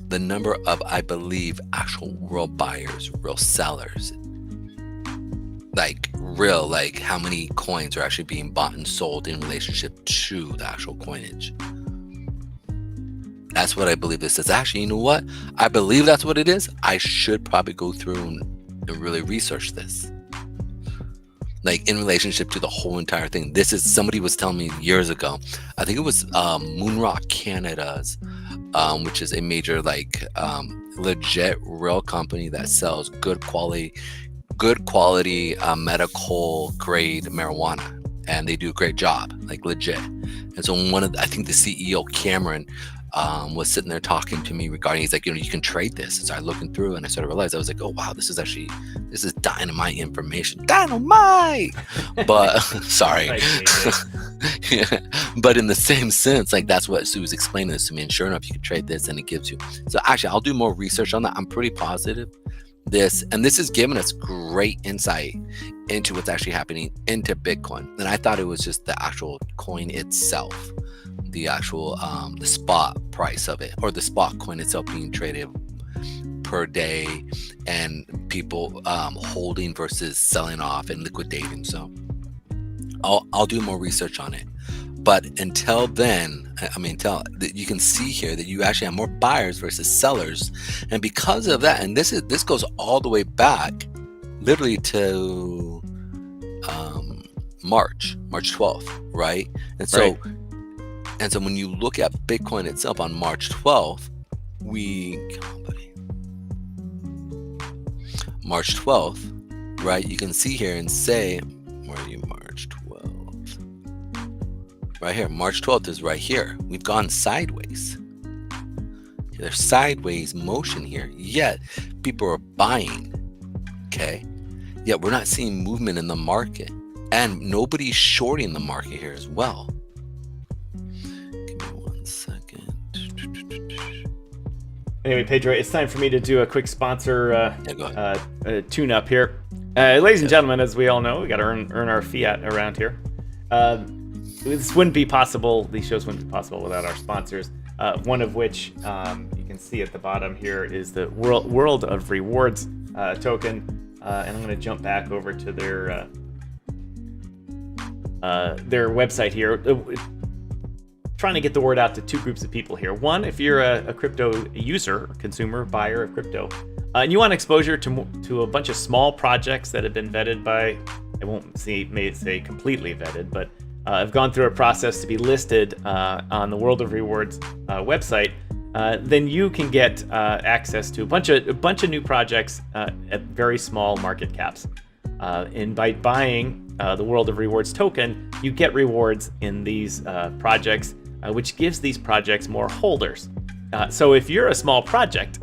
The number of, I believe, actual real buyers, real sellers. Like how many coins are actually being bought and sold in relationship to the actual coinage. That's what I believe this is. Actually, you know what? I believe that's what it is. I should probably go through and really research this. Like in relationship to the whole entire thing. This is, somebody was telling me years ago, I think it was Moonrock Canada's, which is a major legit real company that sells good quality medical grade marijuana, and they do a great job, like legit. And so I think the CEO Cameron was sitting there talking to me regarding, he's like, you can trade this. And so I looking through and I sort of realized, I was like, oh wow, this is dynamite information. Dynamite! But sorry. But in the same sense, that's what Sue was explaining this to me. And sure enough, you can trade this and it gives you. So actually, I'll do more research on that. I'm pretty positive this is giving us great insight into what's actually happening into Bitcoin. And I thought it was just the actual coin itself, the actual the spot price of it, or the spot coin itself being traded per day, and people holding versus selling off and liquidating. So I'll do more research on it. But until then, you can see here that you actually have more buyers versus sellers. And because of that, and this goes all the way back literally to March 12th, right? And so and so when you look at Bitcoin itself on March 12th, March 12th, right? You can see here and say, where are you, March 12th? Right here, March 12th is right here. We've gone sideways. There's sideways motion here, yet people are buying, okay? Yet we're not seeing movement in the market, and nobody's shorting the market here as well. Give me 1 second. Anyway, Pedro, it's time for me to do a quick sponsor tune-up here. Ladies and gentlemen, as we all know, we got to earn our fiat around here. This wouldn't be possible. These shows wouldn't be possible without our sponsors. One of which you can see at the bottom here is the World of Rewards token, and I'm going to jump back over to their website here. Trying to get the word out to two groups of people here. One, if you're a crypto user, consumer, buyer of crypto, and you want exposure to a bunch of small projects that have been vetted by, I won't say completely vetted, but have gone through a process to be listed on the World of Rewards website, then you can get access to a bunch of new projects at very small market caps. And by buying the World of Rewards token, you get rewards in these projects, which gives these projects more holders. So if you're a small project,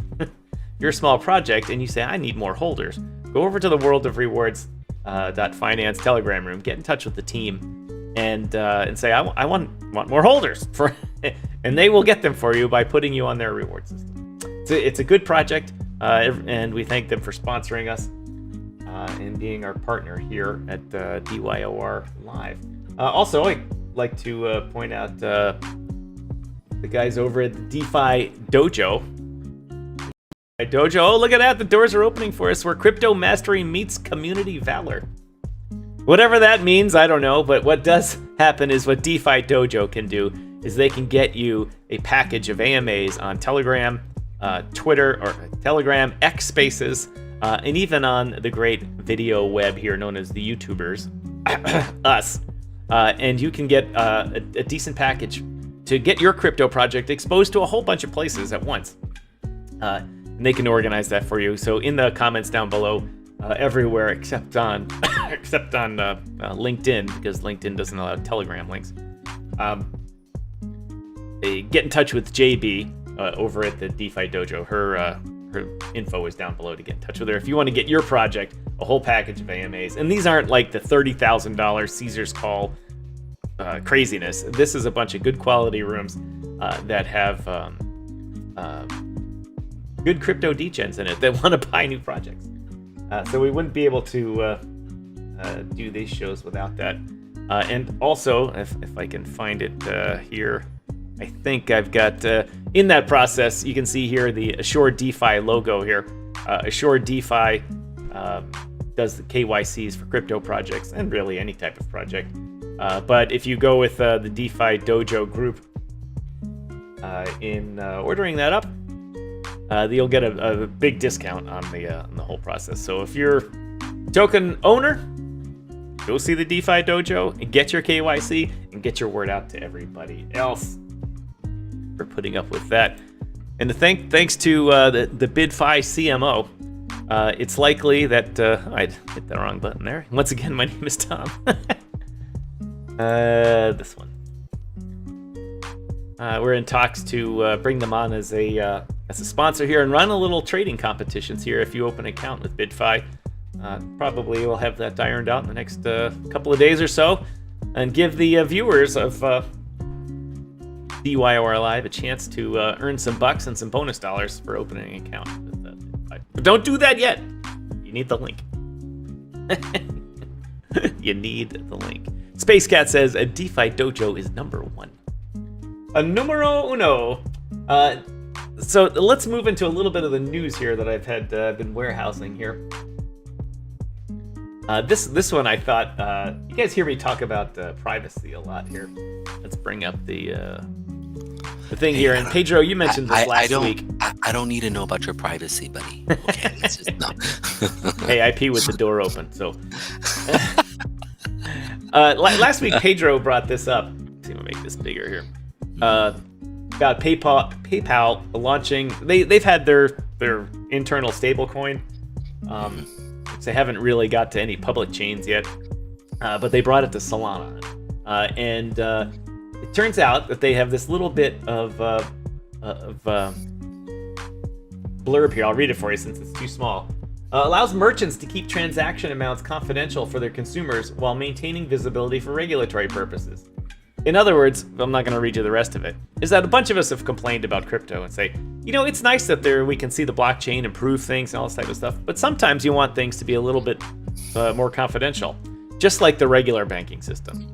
and you say, I need more holders, go over to the World of Rewards .finance Telegram room. Get in touch with the team and say, I want more holders for, and they will get them for you by putting you on their reward system. It's a good project, and we thank them for sponsoring us and being our partner here at DYOR Live. Also, I'd like to point out the guys over at the DeFi Dojo. Oh, look at that. The doors are opening for us where crypto mastery meets community valor. Whatever that means, I don't know. But what does happen is what DeFi Dojo can do is they can get you a package of AMAs on Telegram, Twitter, or Telegram, X Spaces, and even on the great video web here known as the YouTubers, us. And you can get a decent package to get your crypto project exposed to a whole bunch of places at once. And they can organize that for you. So in the comments down below, everywhere except on LinkedIn, because LinkedIn doesn't allow Telegram links. Get in touch with JBee over at the DeFi Dojo. Her info is down below to get in touch with her if you want to get your project a whole package of AMAs. And these aren't like the $30,000 Caesar's Call craziness. This is a bunch of good quality rooms that have good crypto degens in it that want to buy new projects. So we wouldn't be able to do these shows without that. And also, if I can find it here, I think I've got, in that process, you can see here the Assure DeFi logo here. Assure DeFi does the KYCs for crypto projects and really any type of project. But if you go with the DeFi Dojo group in ordering that up, you'll get a big discount on the whole process. So if you're token owner, go see the DeFi Dojo and get your KYC and get your word out to everybody else for putting up with that. And thanks to the BidFi CMO, it's likely that I hit the wrong button there. Once again, my name is Tom. This one. We're in talks to bring them on as a sponsor here and run a little trading competitions here. If you open an account with BidFi, probably we'll have that ironed out in the next couple of days or so, and give the viewers of DYOR Live a chance to earn some bucks and some bonus dollars for opening an account with BidFi. But don't do that yet. You need the link. You need the link. Space Cat says a DeFi Dojo is #1. A numero uno. So let's move into a little bit of the news here that I've had been warehousing here. This one I thought, you guys hear me talk about privacy a lot here. Let's bring up the thing here. And Pedro, you mentioned this last week. I don't need to know about your privacy, buddy. Okay, let's just no. Hey, I pee with the door open, so. Last week, Pedro brought this up. Let's see if I make this bigger here. About PayPal launching. They've had their internal stablecoin. They haven't really got to any public chains yet, but they brought it to Solana, and it turns out that they have this little bit of blurb here. I'll read it for you since it's too small. Allows merchants to keep transaction amounts confidential for their consumers while maintaining visibility for regulatory purposes. In other words, I'm not going to read you the rest of it, is that a bunch of us have complained about crypto and say, it's nice that we can see the blockchain improve things and all this type of stuff, but sometimes you want things to be a little bit more confidential, just like the regular banking system.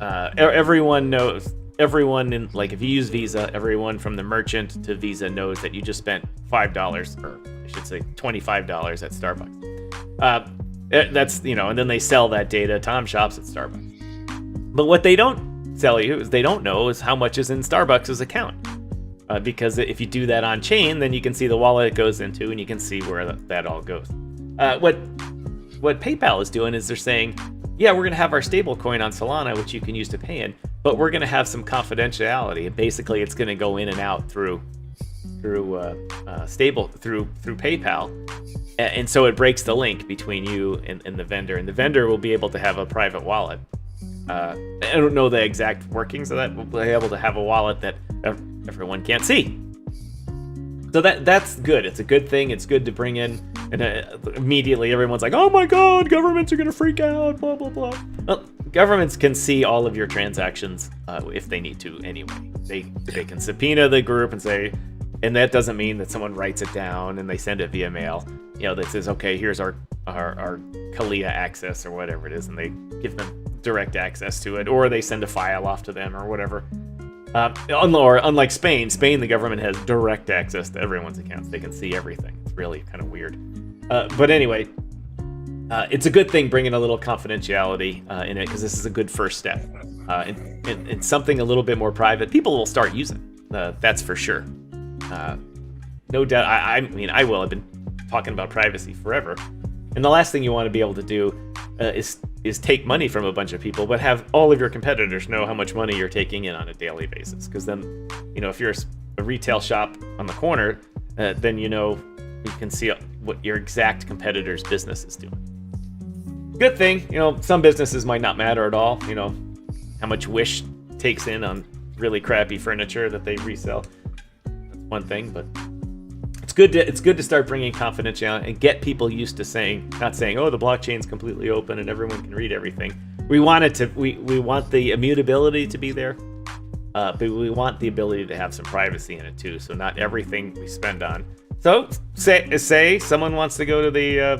Everyone knows, like if you use Visa, everyone from the merchant to Visa knows that you just spent $5, or I should say $25 at Starbucks. That's, and then they sell that data. Tom shops at Starbucks. But what they don't tell you is they don't know is how much is in Starbucks' account. Because if you do that on chain, then you can see the wallet it goes into and you can see where that all goes. What PayPal is doing is they're saying, yeah, we're going to have our stable coin on Solana, which you can use to pay in, but we're going to have some confidentiality. And basically it's going to go in and out through PayPal. And so it breaks the link between you and the vendor. And the vendor will be able to have a private wallet. I don't know the exact workings of that. We'll be able to have a wallet that everyone can't see. So that's good. It's a good thing. It's good to bring in And immediately everyone's like, oh my God, governments are going to freak out, blah, blah, blah. Well, governments can see all of your transactions if they need to anyway. They can subpoena the group and say, and that doesn't mean that someone writes it down and they send it via mail. That says, okay, here's our Kalia access or whatever it is, and they give them direct access to it, or they send a file off to them or whatever. Or unlike Spain, the government has direct access to everyone's accounts. They can see everything. It's really kind of weird. But anyway, it's a good thing bringing a little confidentiality in it, because this is a good first step. And something a little bit more private, people will start using. That's for sure. No doubt. I mean, I will. I've been talking about privacy forever. And the last thing you want to be able to do is take money from a bunch of people, but have all of your competitors know how much money you're taking in on a daily basis. Because then, if you're a retail shop on the corner, then you can see what your exact competitor's business is doing. Good thing, some businesses might not matter at all. How much Wish takes in on really crappy furniture that they resell. That's one thing, but it's good to start bringing confidentiality and get people used to not saying, oh, the blockchain's completely open and everyone can read everything. We want the immutability to be there, but we want the ability to have some privacy in it too. So not everything we spend on. So say someone wants to go to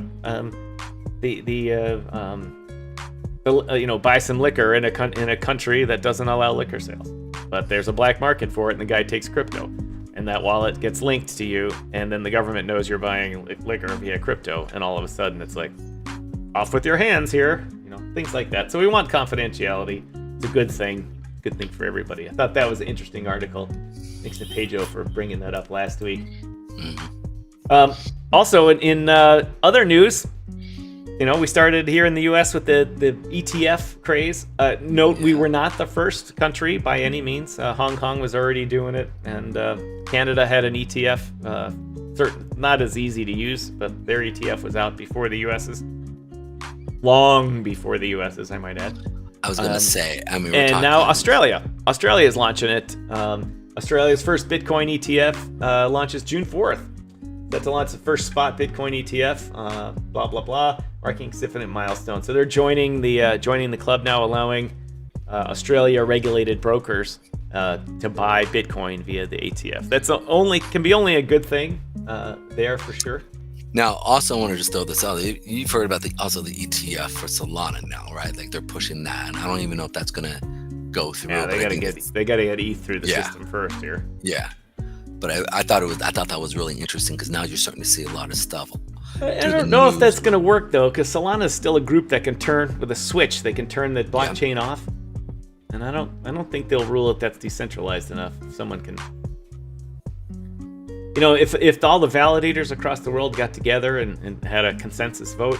buy some liquor in a country that doesn't allow liquor sales, but there's a black market for it, and the guy takes crypto. And that wallet gets linked to you, and then the government knows you're buying liquor via crypto, and all of a sudden it's like, off with your hands here, things like that. So we want confidentiality. It's a good thing for everybody. I thought that was an interesting article. Thanks to Pedro for bringing that up last week. Also, in other news, we started here in the U.S. with the ETF craze. Note, we were not the first country by any means. Hong Kong was already doing it, and Canada had an ETF. Not as easy to use, but their ETF was out before the U.S.'s. Long before the U.S.'s, I might add. I was going to say, and now Australia is launching it. Australia's first Bitcoin ETF launches June 4th. Set to launch the first spot Bitcoin ETF, blah, blah, blah, marking significant milestone. So they're joining the club now, allowing Australia regulated brokers to buy Bitcoin via the ETF. That's can be only a good thing there for sure. Now, also, I want to just throw this out. You've heard about the ETF for Solana now, right? Like they're pushing that, and I don't even know if that's going to go through. Yeah, they got to get ETH through the system first here. Yeah. But I thought that was really interesting, because now you're starting to see a lot of stuff. I don't know if that's going to work though, because Solana is still a group that can turn with a switch. They can turn the blockchain off, and I don't think they'll rule if that's decentralized enough. If someone can, if all the validators across the world got together and had a consensus vote,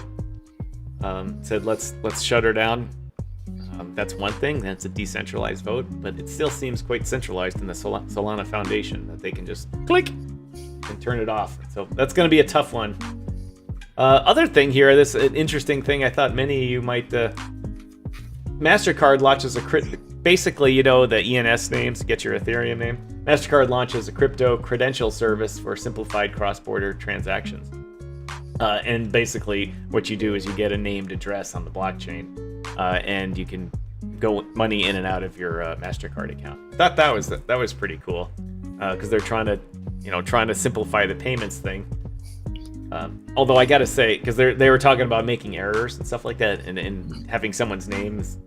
said let's shut her down. That's one thing. That's a decentralized vote, but it still seems quite centralized in the Solana Foundation that they can just click and turn it off. So that's going to be a tough one. Other thing here, this an interesting thing. I thought many of you might. MasterCard launches basically, the ENS names, get your Ethereum name. MasterCard launches a crypto credential service for simplified cross-border transactions. And basically, what you do is you get a named address on the blockchain. And you can go money in and out of your MasterCard account. I thought that was pretty cool, because they're trying to simplify the payments thing. Although I gotta say, because they were talking about making errors and stuff like that, and having someone's name is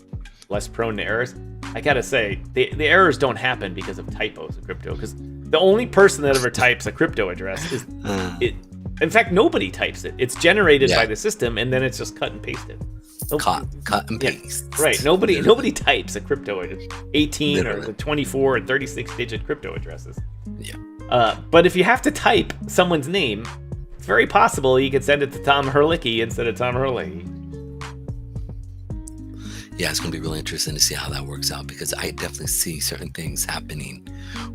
less prone to errors. I gotta say, the errors don't happen because of typos in crypto, because the only person that ever types a crypto address is it. In fact, nobody types it. It's generated by the system, and then it's just cut and pasted. Cut and paste. Yeah, right. Nobody types a crypto 18 Literally. Or the 24 and 36 digit crypto addresses. Yeah. But if you have to type someone's name, it's very possible you could send it to Tom Herlihy instead of Tom Herlihy. Yeah, it's going to be really interesting to see how that works out, because I definitely see certain things happening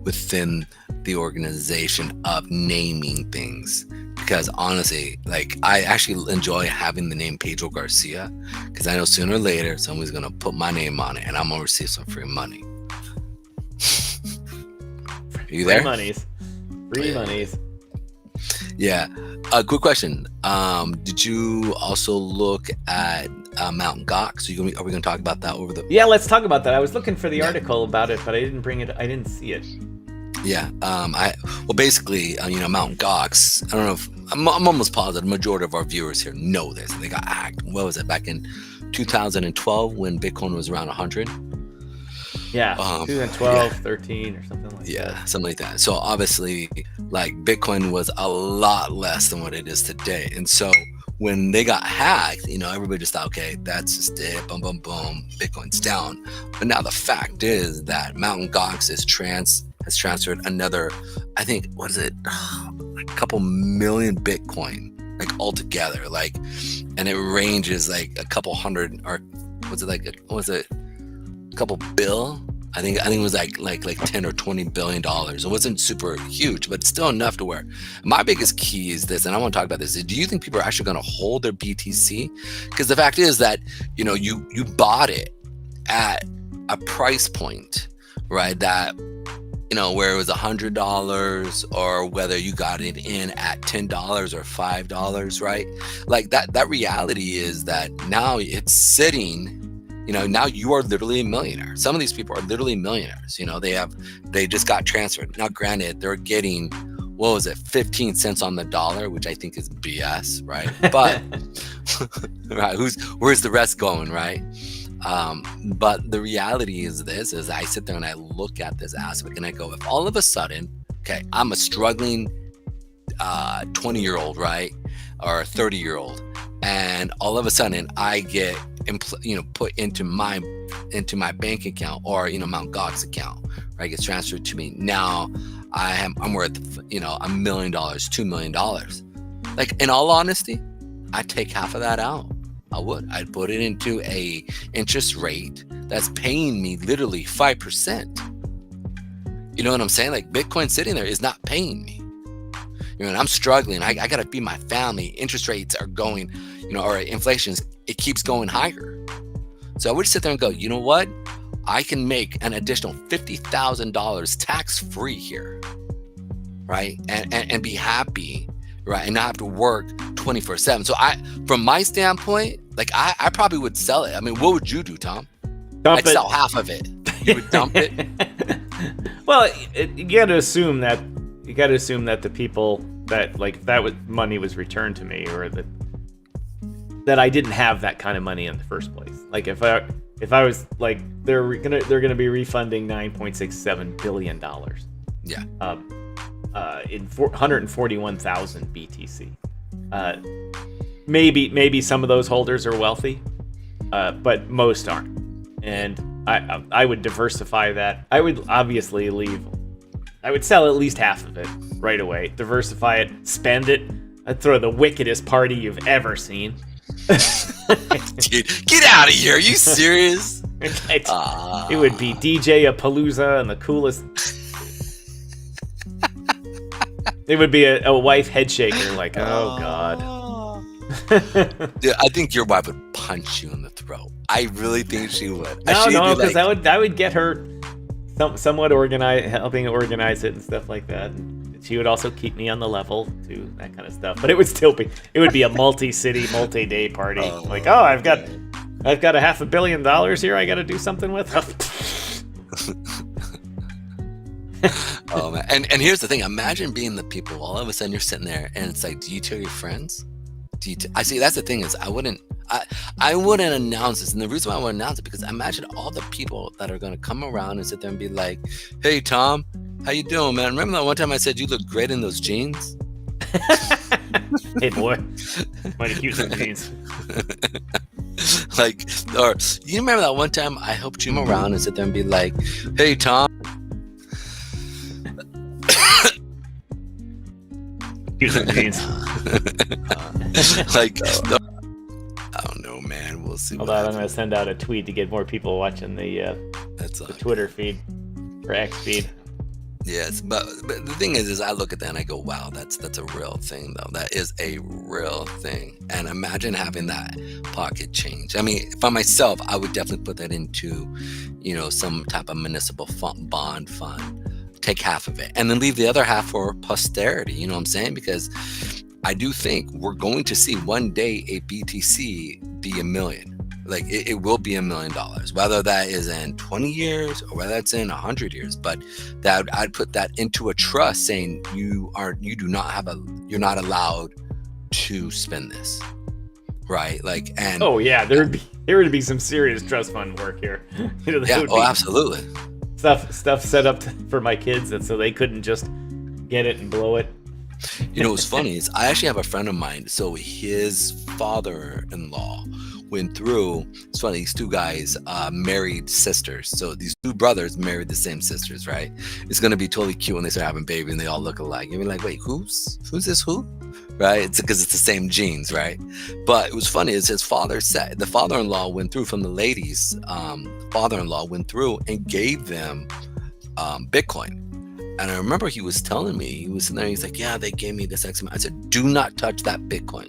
within the organization of naming things. Because honestly, I actually enjoy having the name Pedro Garcia, because I know sooner or later someone's going to put my name on it and I'm going to receive some free money. Are you there? Free monies. Yeah. Quick question. Did you also look at Mount Gox? Are we going to talk about that over the? Yeah, let's talk about that. I was looking for the article about it, but I didn't bring it. I didn't see it. Yeah. Basically, Mount Gox. I don't know if I'm almost positive the majority of our viewers here know this. They got hacked. What was it, back in 2012 when Bitcoin was around 100? Yeah, 2012, 13 or something like that. Yeah, something like that. So obviously, like, Bitcoin was a lot less than what it is today. And so when they got hacked, everybody just thought, okay, that's just it. Boom, boom, boom. Bitcoin's down. But now the fact is that Mt. Gox has transferred another, I think, what is it? A couple million Bitcoin, like, altogether. Like, and it ranges like a couple hundred, or was it like, a couple bill? I think it was like 10 or 20 billion dollars. It wasn't super huge, but still enough to where my biggest key is this, and I want to talk about this. Do you think people are actually going to hold their BTC? Because the fact is that, you bought it at a price point, right? That, where it was $100, or whether you got it in at $10 or $5, right? Like that reality is that now it's sitting. Now you are literally a millionaire. Some of these people are literally millionaires. They just got transferred. Now, granted, they're getting, 15 cents on the dollar, which I think is BS, right? But right, where's the rest going, right? But the reality is this: is I sit there and I look at this aspect and I go, if all of a sudden, okay, I'm a struggling 20-year-old, right, or 30-year-old, and all of a sudden I get put into my bank account, or Mt. Gox account, right, gets transferred to me. Now I'm worth $1 million, $2 million. Like, in all honesty, I'd take half of that out. I'd put it into a interest rate that's paying me literally 5%. You know what I'm saying? Like, Bitcoin sitting there is not paying me. And I'm struggling. I got to feed my family. Interest rates are going, or inflation, it keeps going higher. So I would sit there and go, you know what? I can make an additional $50,000 tax-free here, right? And be happy, right? And not have to work 24/7. So from my standpoint, like, I probably would sell it. I mean, what would you do, Tom? I'd sell half of it. You would dump it? Well, you got to assume that the people that, like, if that money was returned to me, or that I didn't have that kind of money in the first place. Like, if I was like, they're gonna be refunding $9.67 billion. Yeah. In 141,000 BTC. Maybe some of those holders are wealthy, but most aren't. And I would diversify that. I would obviously I would sell at least half of it right away, diversify it, spend it. I'd throw the wickedest party you've ever seen. Dude, get out of here. Are you serious? It would be DJ Palooza and the coolest. It would be a wife head shaker, like, oh God. Dude, I think your wife would punch you in the throat. I really think she would. No, because that would get her somewhat helping organize it and stuff like that. And she would also keep me on the level to that kind of stuff. But it would be a multi-city, multi-day party. I've got a $500 million here. I got to do something with. Oh man! And here's the thing: imagine being the people. All of a sudden, you're sitting there, and it's like, do you tell your friends? I see. That's the thing is, I wouldn't announce this, and the reason why I wouldn't announce it, because imagine all the people that are going to come around and sit there and be like, "Hey, Tom, how you doing, man? Remember that one time I said you look great in those jeans?" Hey, boy, might have used some jeans. Like, or you remember that one time I helped you around and sit there and be like, "Hey, Tom." Jeans. Like, I don't know, man. We'll see. Hold on, I'm gonna send out a tweet to get more people watching the Twitter feed or X feed. Yes, but the thing is I look at that and I go, wow, that's a real thing, though. That is a real thing. And imagine having that pocket change. I mean, for myself, I would definitely put that into, some type of municipal bond fund. Take half of it and then leave the other half for posterity. You know what I'm saying? Because I do think we're going to see one day a BTC be $1 million. Like it will be $1 million, whether that is in 20 years or whether that's in 100 years. But that I'd put that into a trust, saying you're not allowed to spend this, right? Like, and oh yeah, there would be some serious trust fund work here. yeah, absolutely. Stuff set up for my kids, and so they couldn't just get it and blow it. What's funny is I actually have a friend of mine. So his father-in-law went through. It's funny. These two guys married sisters. So these two brothers married the same sisters, right? It's gonna be totally cute when they start having babies and they all look alike. You'll be like, wait, who's this? Who? Right? It's because it's the same genes, right? But it was funny is his father said the father-in-law went through from the ladies. Father-in-law went through and gave them Bitcoin. And I remember he was telling me, he was sitting there, he's like, yeah, they gave me this X amount. I said, do not touch that Bitcoin.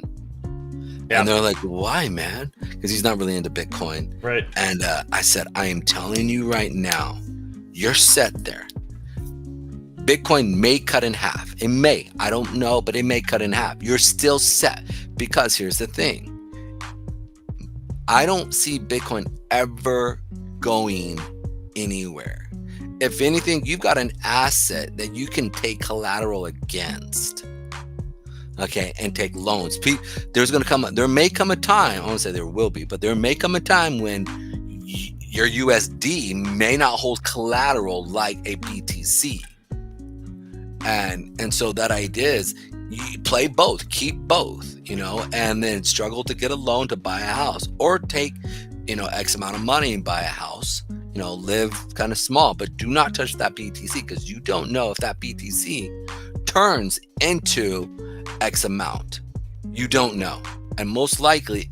Yeah. And they're like, why, man? Because he's not really into Bitcoin. Right. And I said, I am telling you right now, you're set there. Bitcoin may cut in half. It may. I don't know, but it may cut in half. You're still set. Because here's the thing. I don't see Bitcoin ever going anywhere. If anything, you've got an asset that you can take collateral against, okay, and take loans. There may come a time, I won't say there will be, but there may come a time when your USD may not hold collateral like a BTC. And so that idea is you play both, keep both, and then struggle to get a loan to buy a house or take, X amount of money and buy a house. Live kind of small, but do not touch that BTC because you don't know if that BTC turns into X amount. You don't know. And most likely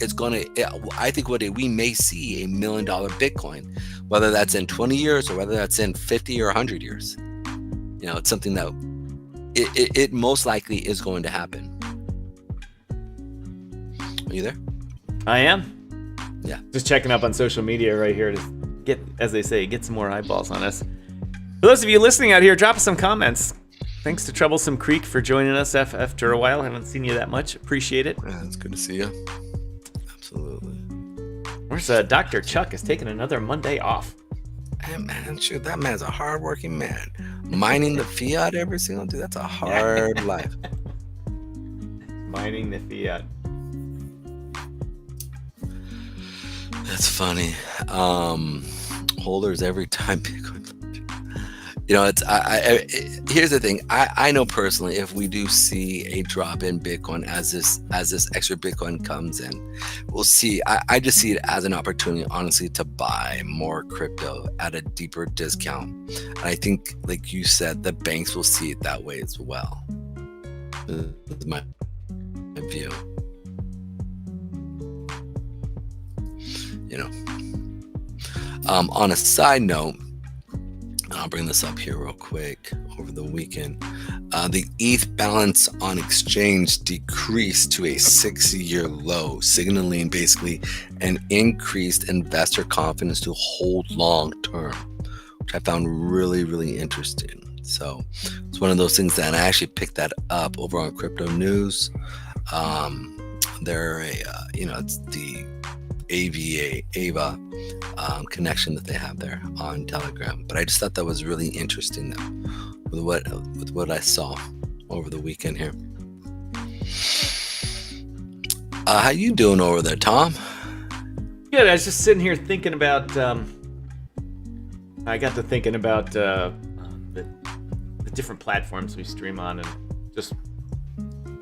I think we may see $1 million Bitcoin, whether that's in 20 years or whether that's in 50 or 100 years. It's something that it most likely is going to happen. Are you there? I am. Yeah. Just checking up on social media right here to get, as they say, get some more eyeballs on us. For those of you listening out here, drop us some comments. Thanks to Troublesome Creek for joining us after a while. I haven't seen you that much. Appreciate it. Yeah, it's good to see you. Absolutely. Where's Dr. Chuck is taking another Monday off. Hey, man, shoot, that man's a hardworking man. Mining the fiat every single day, that's a hard life. Mining the fiat. That's funny. Holders every time Bitcoin. It's here's the thing. I know personally, if we do see a drop in Bitcoin as this extra Bitcoin comes in, we'll see. I just see it as an opportunity, honestly, to buy more crypto at a deeper discount. And I think, like you said, the banks will see it that way as well. This is my view. On a side note, I'll bring this up here real quick. Over the weekend, the ETH balance on exchange decreased to a 6-year low, signaling basically an increased investor confidence to hold long term, which I found really, really interesting. So it's one of those things that I actually picked that up over on Crypto News. It's the AVA connection that they have there on Telegram, but I just thought that was really interesting with what I saw over the weekend here. How you doing over there, Tom? Good. I was just sitting here thinking about. I got to thinking about the different platforms we stream on, and just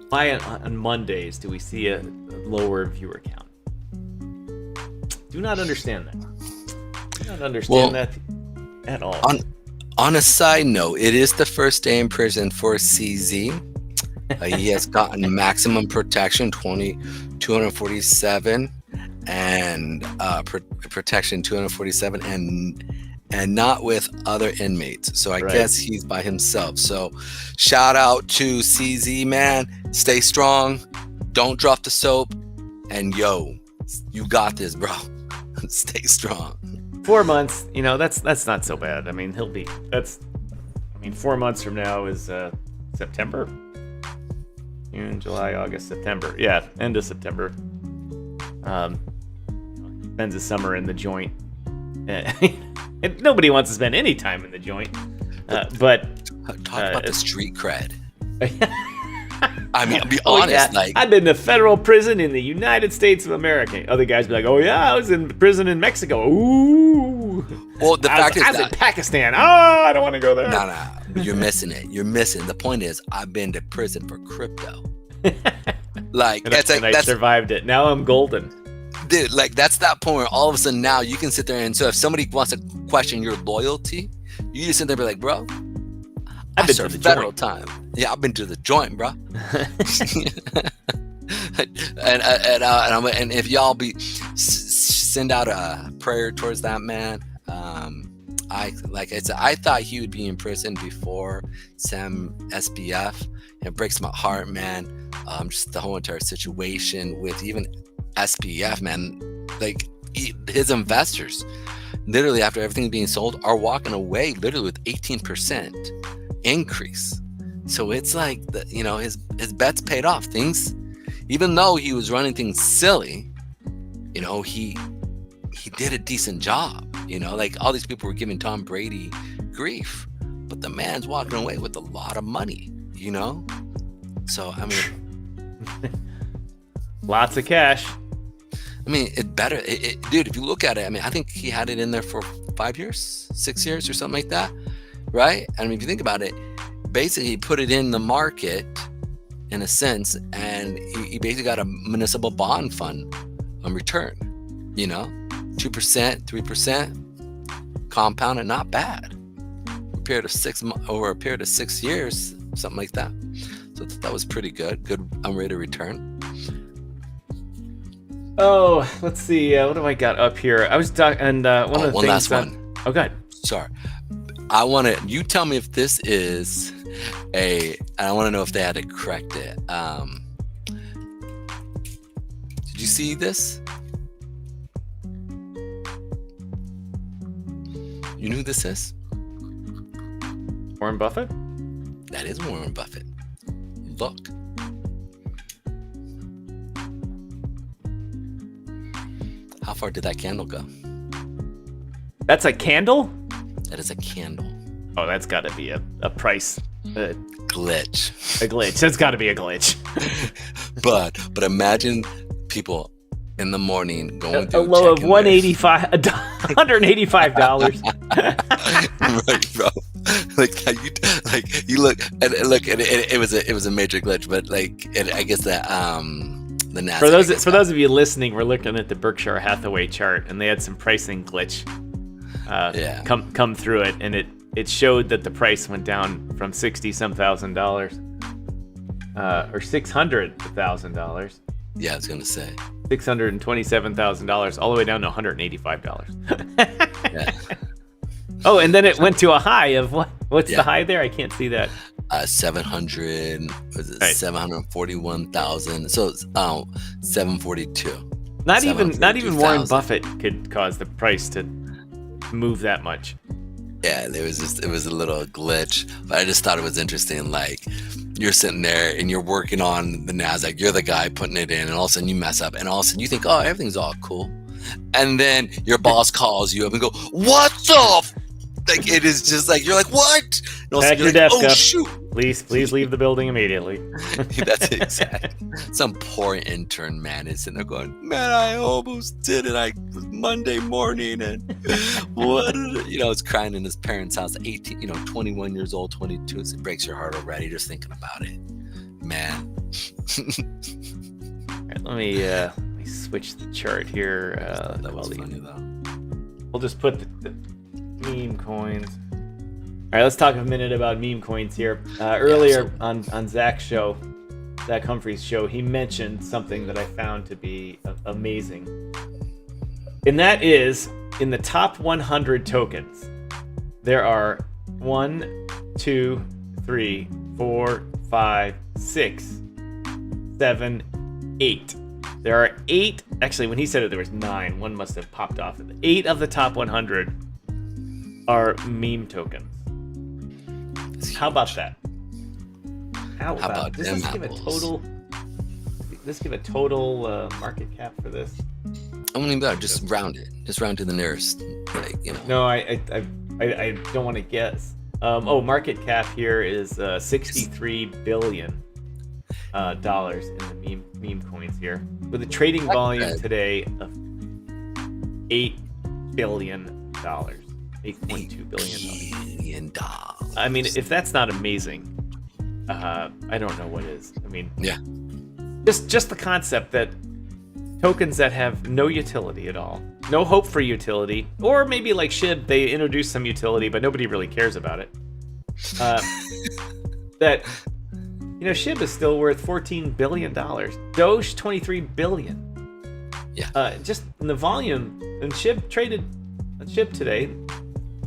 why on Mondays do we see a lower viewer count? Do not understand that. Do not understand that at all. On a side note, it is the first day in prison for CZ. He has gotten maximum protection 247 and protection 247 and not with other inmates. So I guess he's by himself. So shout out to CZ, man. Stay strong. Don't drop the soap. And yo, you got this, bro. Stay strong. 4 months, that's not so bad. I mean, 4 months from now is September. June, July, August, September. Yeah, end of September. Spends the summer in the joint. And nobody wants to spend any time in the joint. But talk about the street cred. I mean, I'll be honest. Yeah. Like, I've been to federal prison in the United States of America. Other guys be like, "Oh yeah, I was in prison in Mexico." Ooh. Well, the fact is I was that in Pakistan. Oh, I don't want to go there. No, you're missing it. You're missing. The point is, I've been to prison for crypto. Like, and I survived it. Now I'm golden. Dude, like, that's that point where all of a sudden now you can sit there and so if somebody wants to question your loyalty, you just sit there and be like, bro, I've been to the federal time. Yeah, I've been to the joint, bro. and if y'all send out a prayer towards that man. I thought he would be in prison before Sam SBF. It breaks my heart, man. Just the whole entire situation with even SBF, man. Like, his investors, literally after everything being sold, are walking away literally with 18% increase. So it's like his bets paid off. Things, even though he was running things silly, he did a decent job. Like, all these people were giving Tom Brady grief, but the man's walking away with a lot of money. So I mean, lots of cash. I mean, it's better, dude. If you look at it, I mean, I think he had it in there for 5 years, 6 years, or something like that, right? I mean, if you think about it, basically he put it in the market in a sense, and he basically got a municipal bond fund on return. 2%, 3% compounded, not bad. Over a period of 6 years, something like that. So that was pretty good. Good rate of return. Oh, let's see. What do I got up here? I was talking, and one of the one things. last one. Oh, good. Sorry. You tell me if this is I want to know if they had to correct it. Did you see this? You knew who this is? Warren Buffett? That is Warren Buffett. Look. How far did that candle go? That's a candle? That is a candle. Oh, that's got to be a price glitch. A glitch. That's got to be a glitch. but imagine people in the morning going through a low of $185. Right, bro. You look, and it was a major glitch, but I guess that the NASDAQ. For those of you listening, we're looking at the Berkshire Hathaway chart, and they had some pricing glitch come through it, and it showed that the price went down from $60-some thousand or $600,000. Yeah, I was gonna say $627,000 all the way down to $185. Yeah. Oh, and then it went to a high of what? What's the high there? I can't see that. 741,000. So it's 742. Not even Warren Buffett could cause the price to move that much. Yeah, it was a little glitch, but I just thought it was interesting. Like, you're sitting there and you're working on the NASDAQ, you're the guy putting it in, and all of a sudden you mess up, and all of a sudden you think, oh, everything's all cool. And then your boss calls you up and go, what the like, it is just like, you're like, what? Pack your desk up. Shoot. Please leave the building immediately. That's exactly. Some poor intern, man, is sitting there going, man, I almost did it. I was Monday morning, and what? It's crying in his parents' house, 18, 21 years old, 22. It breaks your heart already just thinking about it, man. All right, let me switch the chart here. That was funny though. We'll just put the meme coins. All right, let's talk a minute about meme coins here. Earlier on Zach's show, Zach Humphrey's show, he mentioned something that I found to be amazing. And that is, in the top 100 tokens, there are 1, 2, 3, 4, 5, 6, 7, 8. There are 8. Actually, when he said it, there was 9. One must have popped off. 8 of the top 100 are meme tokens. How about that? How about does them this give a apples? total? This give a total market cap for this? I won't even bother. Just round it. Just round to the nearest, No, I don't want to guess. Market cap here is $63 billion dollars in the meme coins here, with a trading volume today of $8 billion, $8.2 billion. I mean, if that's not amazing, I don't know what is. I mean, yeah, just the concept that tokens that have no utility at all, no hope for utility, or maybe like SHIB, they introduce some utility, but nobody really cares about it. That, SHIB is still worth $14 billion. Doge, $23 billion. Yeah. Just in the volume, and SHIB traded on SHIB today,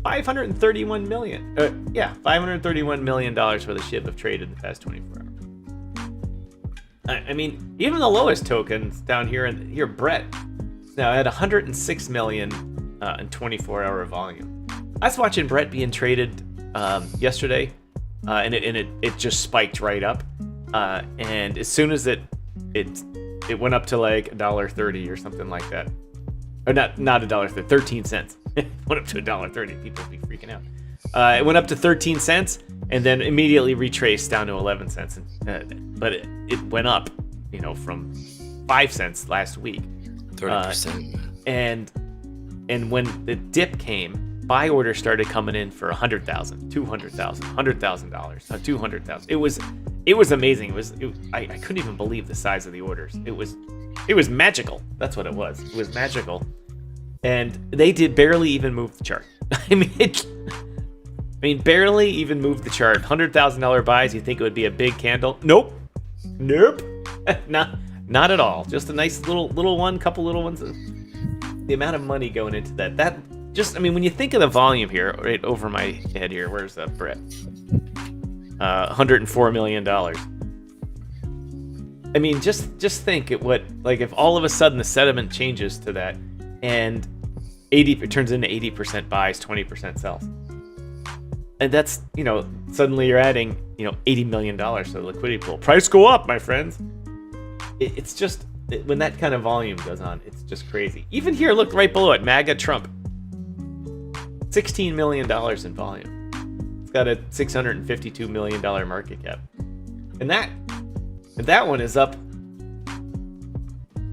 $531 million. $531 million worth of SHIB have traded in the past 24 hours. I mean, even the lowest tokens down here, Brett, now at 106 million in 24-hour volume. I was watching Brett being traded yesterday, and it just spiked right up. And as soon as it went up to like $1.30 or something like that, or not $1.30, 13 cents. It went up to $1.30. People would be freaking out. It went up to 13 cents and then immediately retraced down to 11 cents. But it went up, from 5 cents last week. 30%. And when the dip came, buy orders started coming in for $100,000, $200,000, $100,000, $200,000. It was amazing. I couldn't even believe the size of the orders. It was magical. That's what it was. It was magical. And they did barely even move the chart. I mean, barely even moved the chart. $100,000 buys. You think it would be a big candle? Nope. Not at all. Just a nice little one, couple little ones. The amount of money going into that when you think of the volume here, right over my head here, where's Brett? $104 million. I mean, just think at what, like, if all of a sudden the sentiment changes to that, and it turns into 80% buys, 20% sells. And that's, suddenly you're adding, $80 million to the liquidity pool. Price go up, my friends. It's just, when that kind of volume goes on, it's just crazy. Even here, look right below it, MAGA Trump. $16 million in volume. It's got a $652 million market cap. And that one is up.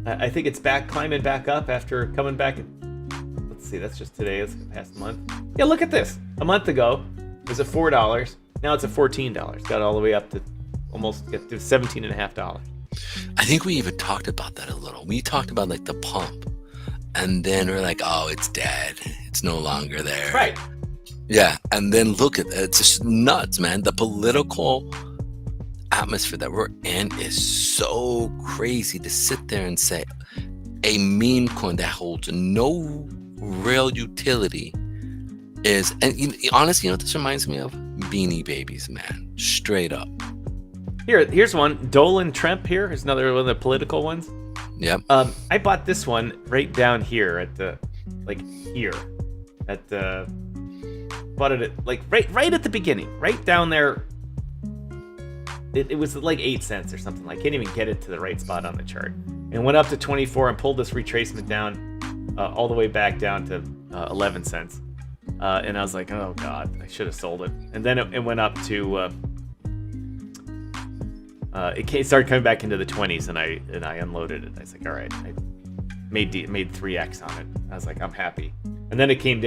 I think it's climbing back up after coming back. Let's see, that's just today. That's the past month. Yeah, look at this. A month ago, it was at $4. Now it's at $14. Got all the way up to almost get to $17.50. I think we even talked about that a little. We talked about like the pump, and then we're like, oh, it's dead. It's no longer there. Right. Yeah, and then look at it. It's just nuts, man. The political atmosphere that we're in is so crazy to sit there and say a meme coin that holds no real utility is, and honestly, what this reminds me of? Beanie Babies, man. Straight up. Here's one. Dolan Trump here is another one of the political ones. Yep. I bought this one right down here at the, bought it at, like, right at the beginning, right down there. It was like 8 cents or something. I can't even get it to the right spot on the chart. And went up to 24 and pulled this retracement down all the way back down to 11 cents. And I was like, oh God, I should have sold it. And then it went up to, it started coming back into the 20s, and I unloaded it. I was like, all right, I made 3x on it. I was like, I'm happy. And then it came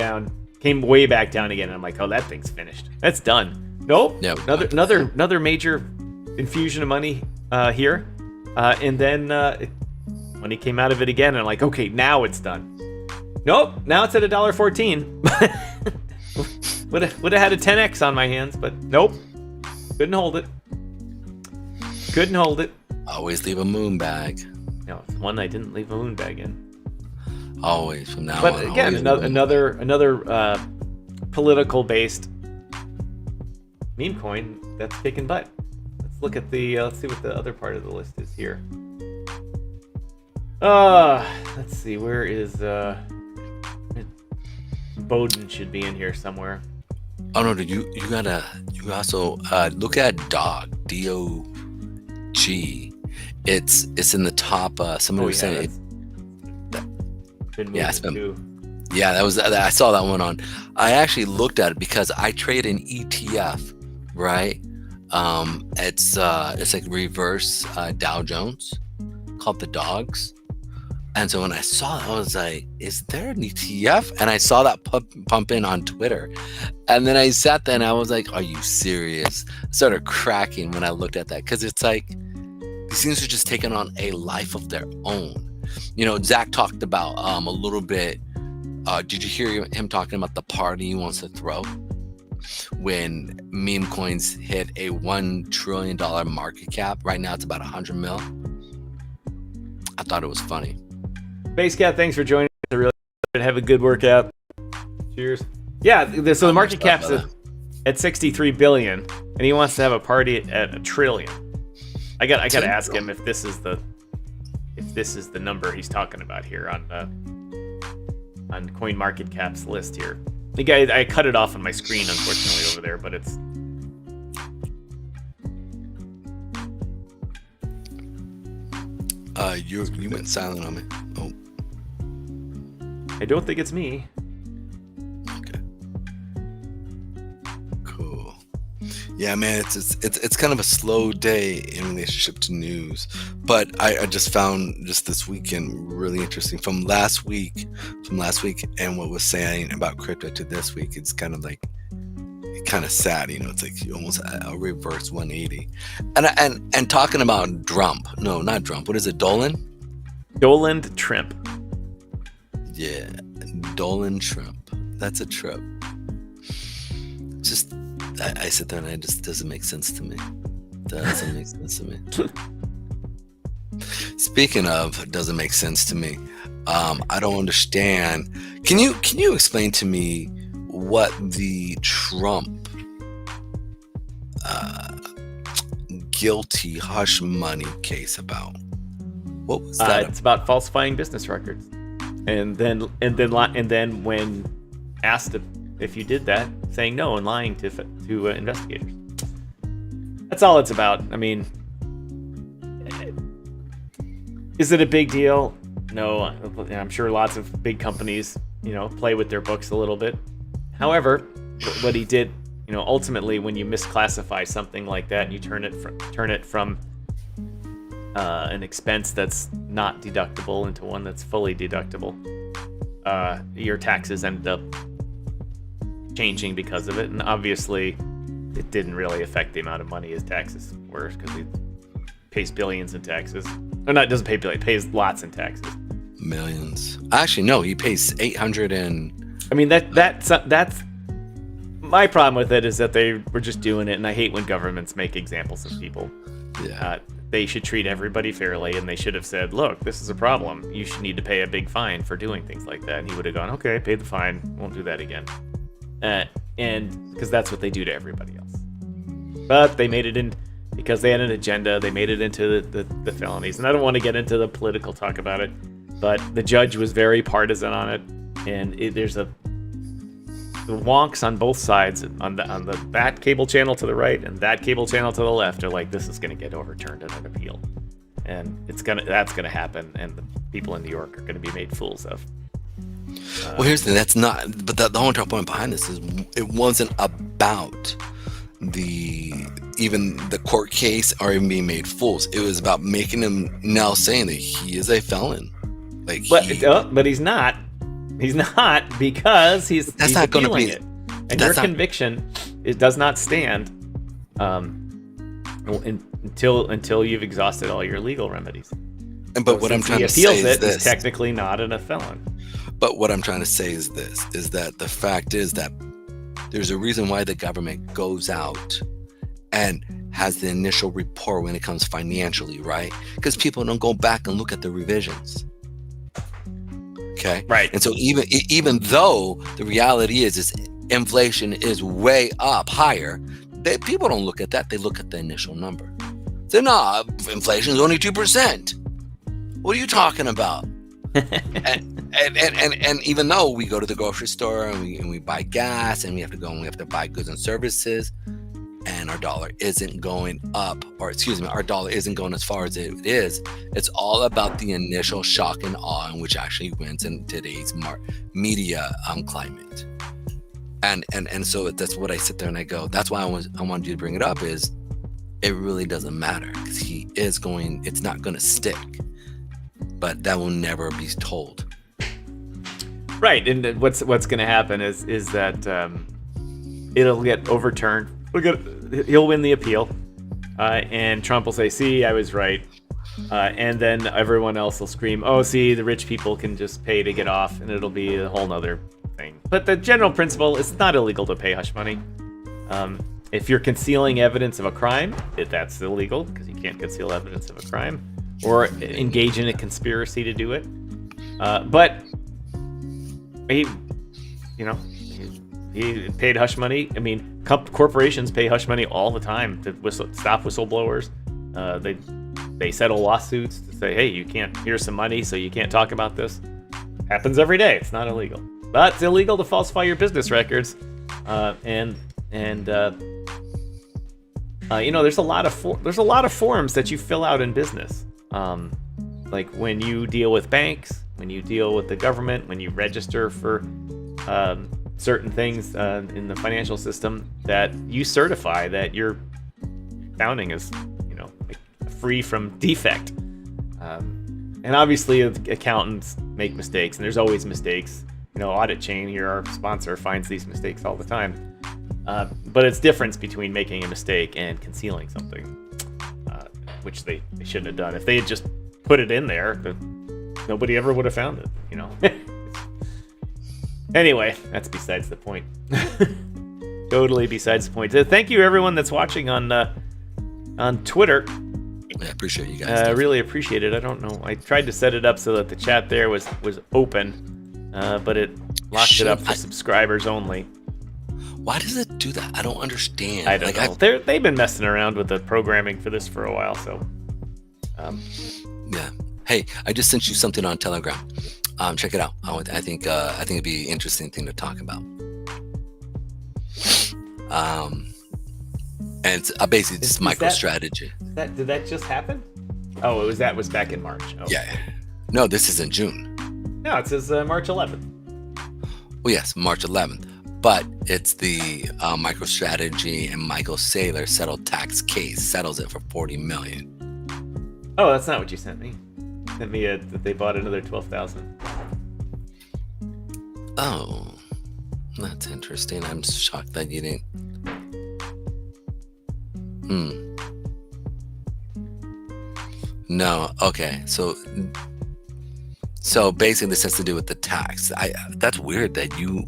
way back down again, and I'm like, oh, that thing's finished. That's done. Nope. Yep. Another major infusion of money here, and then when he came out of it again, and I'm like, okay, now it's done. Nope. Now it's at $1.14. would have had a 10x on my hands, but nope. Couldn't hold it. Always leave a moon bag. No, it's one I didn't leave a moon bag in. Always from now on. But again, another political-based meme coin that's kicking butt. Let's look at let's see what the other part of the list is here. Let's see, where is Bowden should be in here somewhere. Oh no, you also look at Dog. DOG. It's in the top. Somebody was saying Yeah, that was. I saw that one on. I actually looked at it because I trade an ETF, right? It's like reverse Dow Jones, called the Dogs. And so when I saw it, I was like, is there an ETF? And I saw that pump in on Twitter. And then I sat there and I was like, are you serious? I started cracking when I looked at that, because it's like these things are just taking on a life of their own. Zach talked about a little bit. Did you hear him talking about the party he wants to throw when meme coins hit a $1 trillion market cap? Right now it's about 100 mil. I thought it was funny. Base Cat, thanks for joining us. Really have a good workout. Cheers. Yeah, so the market cap's at 63 billion, and he wants to have a party at $1 trillion. I got to ask him if this is the number he's talking about here on CoinMarketCap's list here. The guy, I cut it off on my screen, unfortunately, over there, but it's. You went silent on me. Oh. I don't think it's me. Okay. Cool. Yeah, man, it's kind of a slow day in relationship to news, but I just found just this weekend really interesting from last week, and what was saying about crypto to this week. It's kind of like sad, it's like almost a reverse 180. And talking about Drump, no, not Drump. What is it, Dolan Trump. Yeah, Dolan Trump. That's a trip. Just I sit there and it just doesn't make sense to me. Speaking of doesn't make sense to me, I don't understand. Can you explain to me what the Trump guilty hush money case about? What was that? It's about falsifying business records, and then when asked if you did that, saying no and lying to investigators. That's all it's about. I mean, is it a big deal? No, I'm sure lots of big companies, play with their books a little bit. However, what he did, ultimately, when you misclassify something like that, and you turn it from an expense that's not deductible into one that's fully deductible, your taxes end up changing because of it. And obviously, it didn't really affect the amount of money his taxes were, because he pays billions in taxes. Or not, doesn't pay billions, pays lots in taxes. Millions. Actually, no, he pays 800 and. I mean, that's my problem with it, is that they were just doing it, and I hate when governments make examples of people. Yeah. They should treat everybody fairly, and they should have said, look, this is a problem. You should need to pay a big fine for doing things like that. And he would have gone, okay, pay the fine. Won't do that again. And because that's what they do to everybody else. But they made it in, because they had an agenda, they made it into the felonies. And I don't want to get into the political talk about it, but the judge was very partisan on it. And there's the wonks on both sides, on that cable channel to the right and that cable channel to the left, are like, this is going to get overturned in an appeal, and that's gonna happen, and the people in New York are going to be made fools of. Well, here's the thing. That's not. But the whole entire point behind this is it wasn't about even the court case or even being made fools. It was about making him now saying that he is a felon. But he's not. He's not, because he's not going to be it. And your conviction, it does not stand until you've exhausted all your legal remedies. But what I'm trying to say is this: he's technically not a felon. But what I'm trying to say is this: is that the fact is that there's a reason why the government goes out and has the initial report when it comes financially, right? Because people don't go back and look at the revisions. Okay. Right. And so even though the reality is inflation is way up higher, people don't look at that. They look at the initial number. So no, inflation is only 2%. What are you talking about? and even though we go to the grocery store and we buy gas and we have to buy goods and services, and our dollar isn't going up, or excuse me, our dollar isn't going as far as it is. It's all about the initial shock and awe, in which actually wins in today's media climate. And so that's what I sit there and I go, that's why I wanted you to bring it up, is it really doesn't matter, because it's not going to stick, but that will never be told. Right, and what's going to happen is that it'll get overturned. He'll win the appeal, and Trump will say, "See, I was right," and then everyone else will scream, "Oh, see, the rich people can just pay to get off," and it'll be a whole nother thing. But the general principle is, it's not illegal to pay hush money. If you're concealing evidence of a crime, that's illegal, because you can't conceal evidence of a crime or engage in a conspiracy to do it. But he paid hush money. I mean, corporations pay hush money all the time to stop whistleblowers. They settle lawsuits to say, hey, you can't. Here's some money, so you can't talk about this. Happens every day. It's not illegal, but it's illegal to falsify your business records. There's a lot of forms that you fill out in business. Like when you deal with banks, when you deal with the government, when you register for certain things in the financial system, that you certify that your accounting is, free from defect. And obviously, accountants make mistakes, and there's always mistakes. Audit Chain here, our sponsor, finds these mistakes all the time. But it's difference between making a mistake and concealing something, which they shouldn't have done. If they had just put it in there, nobody ever would have found it, Anyway, that's besides the point. Totally besides the point. Thank you, everyone that's watching on Twitter. I appreciate you guys. I really appreciate it. I don't know. I tried to set it up so that the chat there was open, but it locked it up for subscribers only. Why does it do that? I don't understand. I don't know. They've been messing around with the programming for this for a while, so. Yeah. Hey, I just sent you something on Telegram. Check it out. I think it'd be an interesting thing to talk about. And it's basically just MicroStrategy. Did that just happen? Oh, that was back in March. Oh. Yeah. No, this is in June. No, it says March 11th. Well, yes, March 11th. But it's the MicroStrategy and Michael Saylor settled tax case, settles it for $40 million. Oh, that's not what you sent me. You sent me that they bought another 12,000. Oh, that's interesting. I'm shocked that you didn't. No, okay. So basically this has to do with the tax. That's weird that you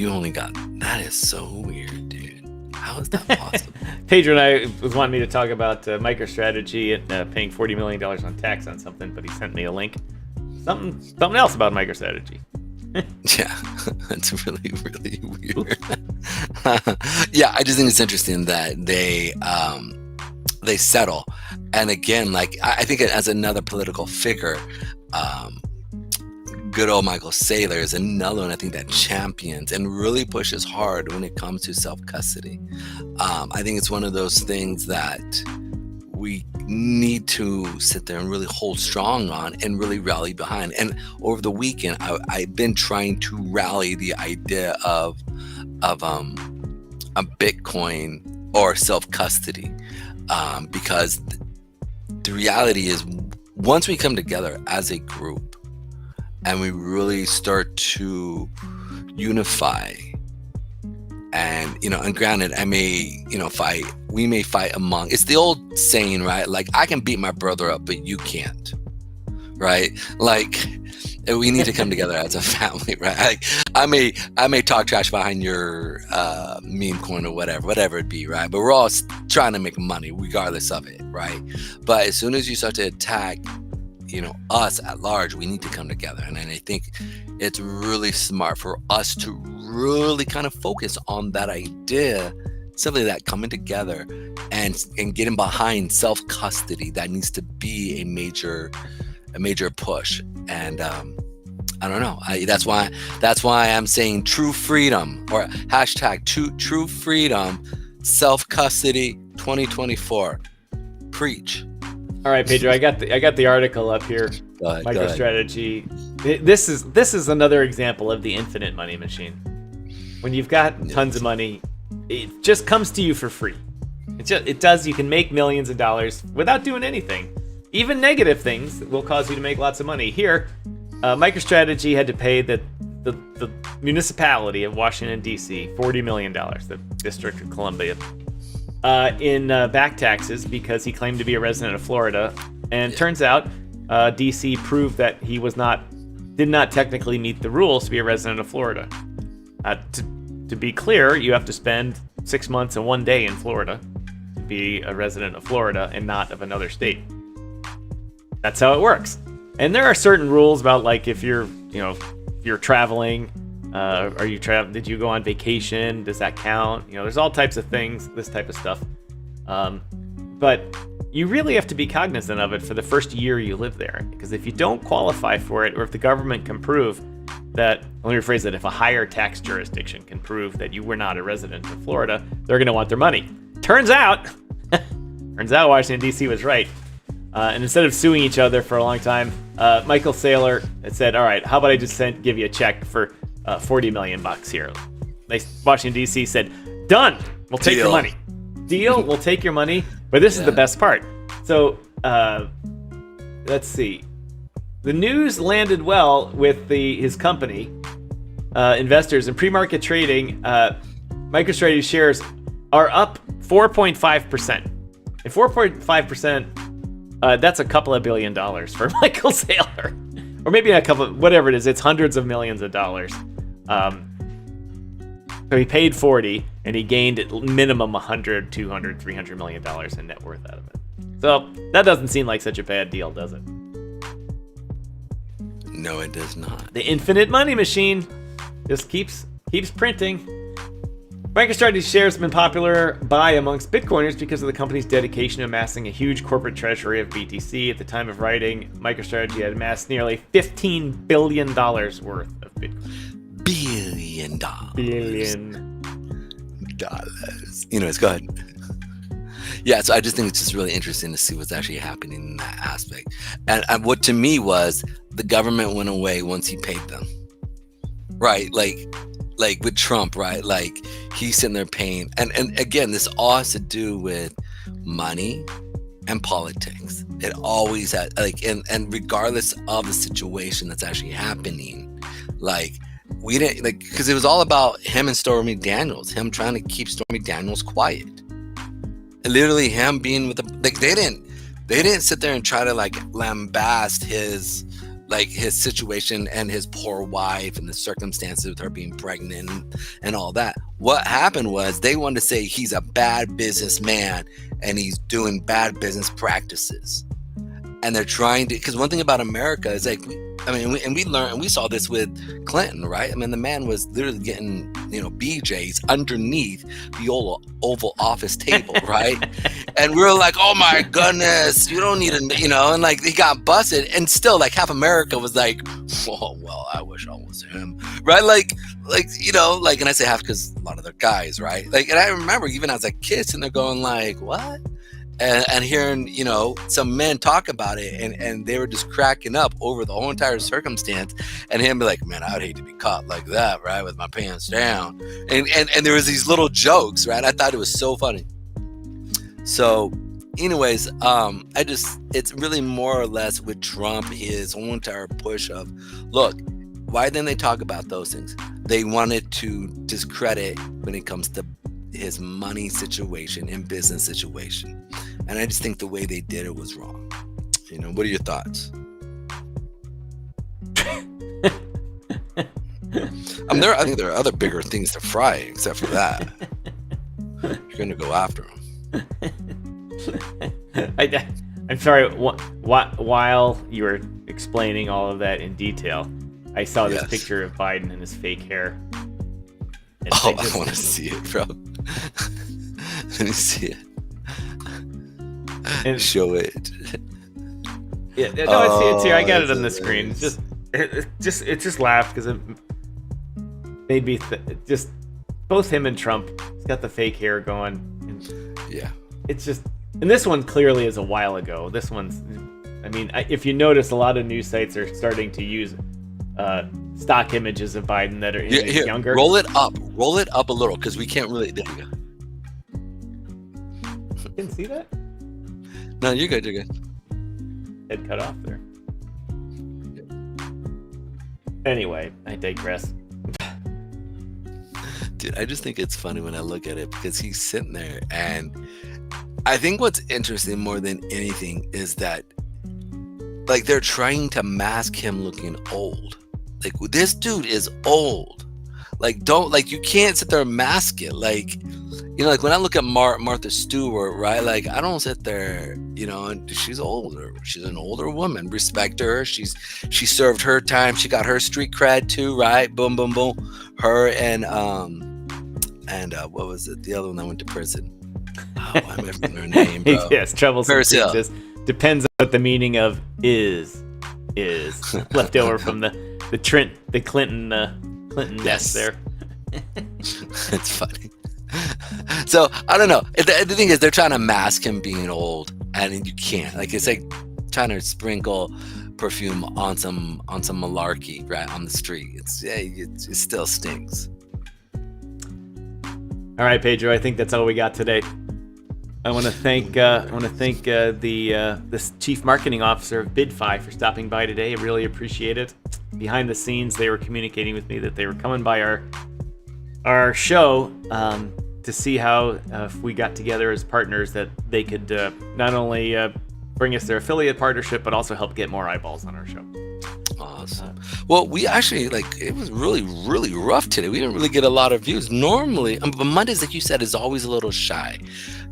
only got. That is so weird, dude. How is that possible? Pedro and I was wanting me to talk about MicroStrategy and paying $40 million on tax on something, but he sent me a link. Something else about MicroStrategy. Yeah, that's really, really weird. Yeah, I just think it's interesting that they settle. And again, like I think as another political figure, good old Michael Saylor is another one I think that champions and really pushes hard when it comes to self-custody. I think it's one of those things that we need to sit there and really hold strong on and really rally behind. And over the weekend, I've been trying to rally the idea of a Bitcoin or self-custody, because the reality is, once we come together as a group and we really start to unify, and and granted, we may fight among, it's the old saying, right? Like, I can beat my brother up, but you can't, right? Like, we need to come together as a family, right? Like, I may talk trash behind your meme coin or whatever it be, right? But we're all trying to make money regardless of it, right? But as soon as you start to attack, us at large, we need to come together. And I think it's really smart for us to really kind of focus on that idea, simply that coming together and getting behind self-custody. That needs to be a major push. And I don't know. That's why I'm saying true freedom, or hashtag true freedom self-custody 2024. Preach. All right, Pedro, I got the article up here. Go ahead. MicroStrategy. This is another example of the infinite money machine. When you've got tons of money, it just comes to you for free. It does. You can make millions of dollars without doing anything. Even negative things will cause you to make lots of money. Here, MicroStrategy had to pay the municipality of Washington, D.C. $40 million, the District of Columbia, in back taxes because he claimed to be a resident of Florida. And it turns out D.C. proved that he did not technically meet the rules to be a resident of Florida. To be clear, you have to spend 6 months and 1 day in Florida to be a resident of Florida and not of another state. That's how it works. And there are certain rules about, like, if you're traveling, did you go on vacation? Does that count? There's all types of things, this type of stuff. But you really have to be cognizant of it for the first year you live there, because if you don't qualify for it, or if the government can prove that, let me rephrase it, if a higher tax jurisdiction can prove that you were not a resident of Florida, they're going to want their money. Turns out Washington, D.C. was right. And instead of suing each other for a long time, Michael Saylor had said, all right, how about I just give you a check for $40 million here? Washington, D.C. said, done. We'll take your money. Deal. We'll take your money. But this is the best part. So let's see. The news landed well with his company, investors. In pre-market trading, MicroStrategy shares are up 4.5%. And 4.5%, that's a couple of $1 billion for Michael Saylor. Or maybe a couple, whatever it is, it's hundreds of millions of dollars. So he paid 40 and he gained at minimum 100, 200, $300 million in net worth out of it. So that doesn't seem like such a bad deal, does it? No, it does not. The infinite money machine just keeps printing. MicroStrategy shares have been popular buy amongst Bitcoiners because of the company's dedication to amassing a huge corporate treasury of BTC. At the time of writing, MicroStrategy had amassed nearly $15 billion worth of Bitcoin. Billion dollars. It's good. Yeah, so I just think it's just really interesting to see what's actually happening in that aspect. And what to me was the government went away once he paid them. Right? Like with Trump, right? Like he's sitting there paying. And again, this all has to do with money and politics. It always had, and regardless of the situation that's actually happening, we didn't, because it was all about him and Stormy Daniels, him trying to keep Stormy Daniels quiet. Literally him being with they didn't sit there and try to lambast his situation and his poor wife and the circumstances with her being pregnant and all that. What happened was they wanted to say he's a bad businessman and he's doing bad business practices. And they're trying to, because one thing about America is we learned, and we saw this with Clinton, right? I mean, the man was literally getting, BJs underneath the Oval Office table, right? And we were like, oh my goodness, you don't need to, and he got busted. And still, half America was like, oh, well, I wish I was him, right? And I say half because a lot of the guys, right? And I remember even as a kid, and they're going what? And hearing, some men talk about it, and they were just cracking up over the whole entire circumstance, and him be like, man, I'd hate to be caught like that, right, with my pants down. And there was these little jokes, right? I thought it was so funny. So anyways, it's really more or less with Trump, his whole entire push of, look, why didn't they talk about those things? They wanted to discredit when it comes to his money situation and business situation. And I just think the way they did it was wrong. What are your thoughts? I think there are other bigger things to fry except for that. You're going to go after them. I'm sorry. While you were explaining all of that in detail, I saw this picture of Biden and his fake hair. I want to see it, bro. Let me see it. And show it. Yeah, no, it's here. I got it on the screen. It just laughed because it made me just both him and Trump. He's got the fake hair going. Yeah. It's just, and this one clearly is a while ago. This one's, I mean, if you notice, a lot of news sites are starting to use stock images of Biden that are younger. Roll it up a little, because we can't really. There you go. You can see that? No, you're good. You're good. Head cut off there. Anyway, I digress. Dude, I just think it's funny when I look at it, because he's sitting there, and I think what's interesting more than anything is that, like, they're trying to mask him looking old. Like, this dude is old. Like, you can't sit there and mask it. Like, you know, like when I look at Martha Stewart, right? Like, I don't sit there, you know, and she's older. She's an older woman. Respect her. She served her time. She got her street cred too, right? Boom, boom, boom. Her and what was it? The other one that went to prison. Oh, why am I forgetting her name, bro? Yes, troublesome. Just depends on what the meaning of is left over from the Clinton nest there. It's funny. So I don't know. The thing is, they're trying to mask him being old, and you can't. Like, it's like trying to sprinkle perfume on some malarkey right on the street. It still stings. All right, Pedro. I think that's all we got today. I want to thank the chief marketing officer of BidFi for stopping by today. I really appreciate it. Behind the scenes, they were communicating with me that they were coming by our show to see how if we got together as partners, that they could not only bring us their affiliate partnership, but also help get more eyeballs on our show. Awesome. Well, we actually, it was really, really rough today. We didn't really get a lot of views. Normally, but Mondays, like you said, is always a little shy.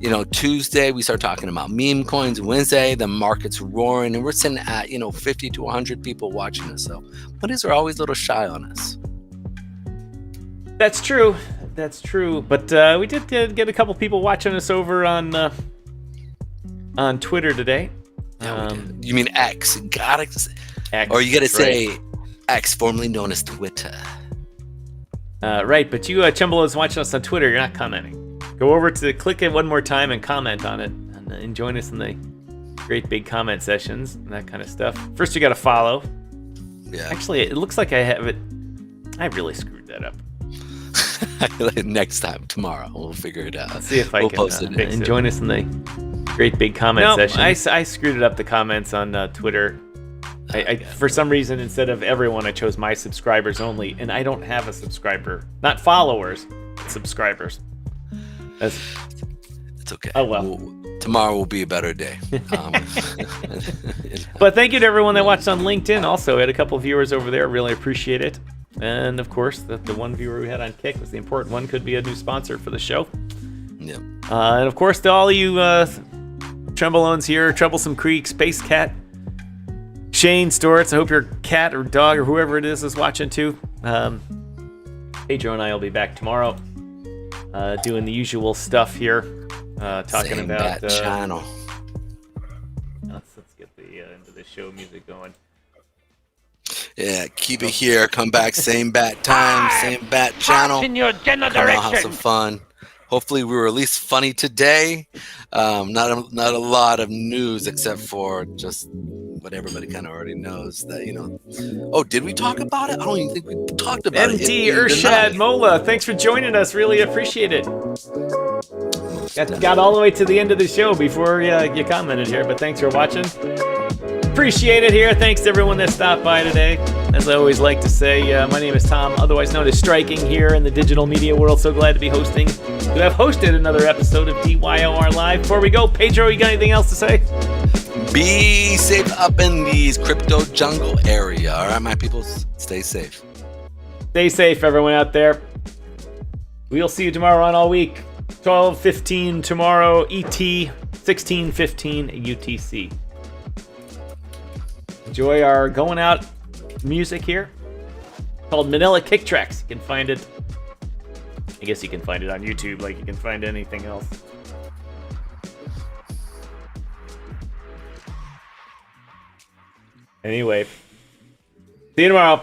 You know, Tuesday, we start talking about meme coins. Wednesday, the market's roaring, and we're sitting at, 50 to 100 people watching us. So Mondays are always a little shy on us. That's true. But we did get a couple people watching us over on Twitter today. Yeah, we did. You mean X? X, or you gotta say right. X, formerly known as Twitter. Right, but you Chumbolos watching us on Twitter, you're not commenting. Go over to click it one more time and comment on it, and join us in the great big comment sessions and that kind of stuff. First, you got to follow. Yeah. Actually, it looks like I have it. I really screwed that up. Next time, tomorrow, we'll figure it out. Let's see if I can post it and join us in the great big comment session. I screwed it up. The comments on Twitter. I for some reason, instead of everyone, I chose my subscribers only, and I don't have a subscriber, not followers, but subscribers. It's okay. Oh well. Tomorrow will be a better day. But thank you to everyone that watched on LinkedIn. Also, we had a couple of viewers over there. Really appreciate it. And of course, the one viewer we had on Kick was the important one. Could be a new sponsor for the show. Yep. And of course, to all of you Tremblones here, Troublesome Creek, Space Cat, Shane Storts. I hope your cat or dog or whoever it is watching too. Pedro and I will be back tomorrow, doing the usual stuff here, talking Same about bat channel. Let's get the end of the show music going. Yeah, keep it here. Come back, same bat time, same bat channel. In your general Come on, have direction. some fun. Hopefully, we were at least funny today. Not a lot of news, except for just what everybody kind of already knows. That Oh, did we talk about it? I don't even think we talked about it. MT Urshad Mola, thanks for joining us. Really appreciate it. Got all the way to the end of the show before you commented here, but thanks for watching. Appreciate it here. Thanks to everyone that stopped by today. As I always like to say, my name is Tom, otherwise known as Striking here in the digital media world. So glad to be hosting. To have hosted another episode of DYOR Live. Before we go, Pedro, you got anything else to say? Be safe up in these crypto jungle area. All right, my people, stay safe. Stay safe, everyone out there. We'll see you tomorrow on All Week. 12:15 tomorrow ET, 16:15 UTC. Enjoy our going out music here called Manila Kick Tracks. You can find it. I guess you can find it on YouTube like you can find anything else. Anyway, see you tomorrow.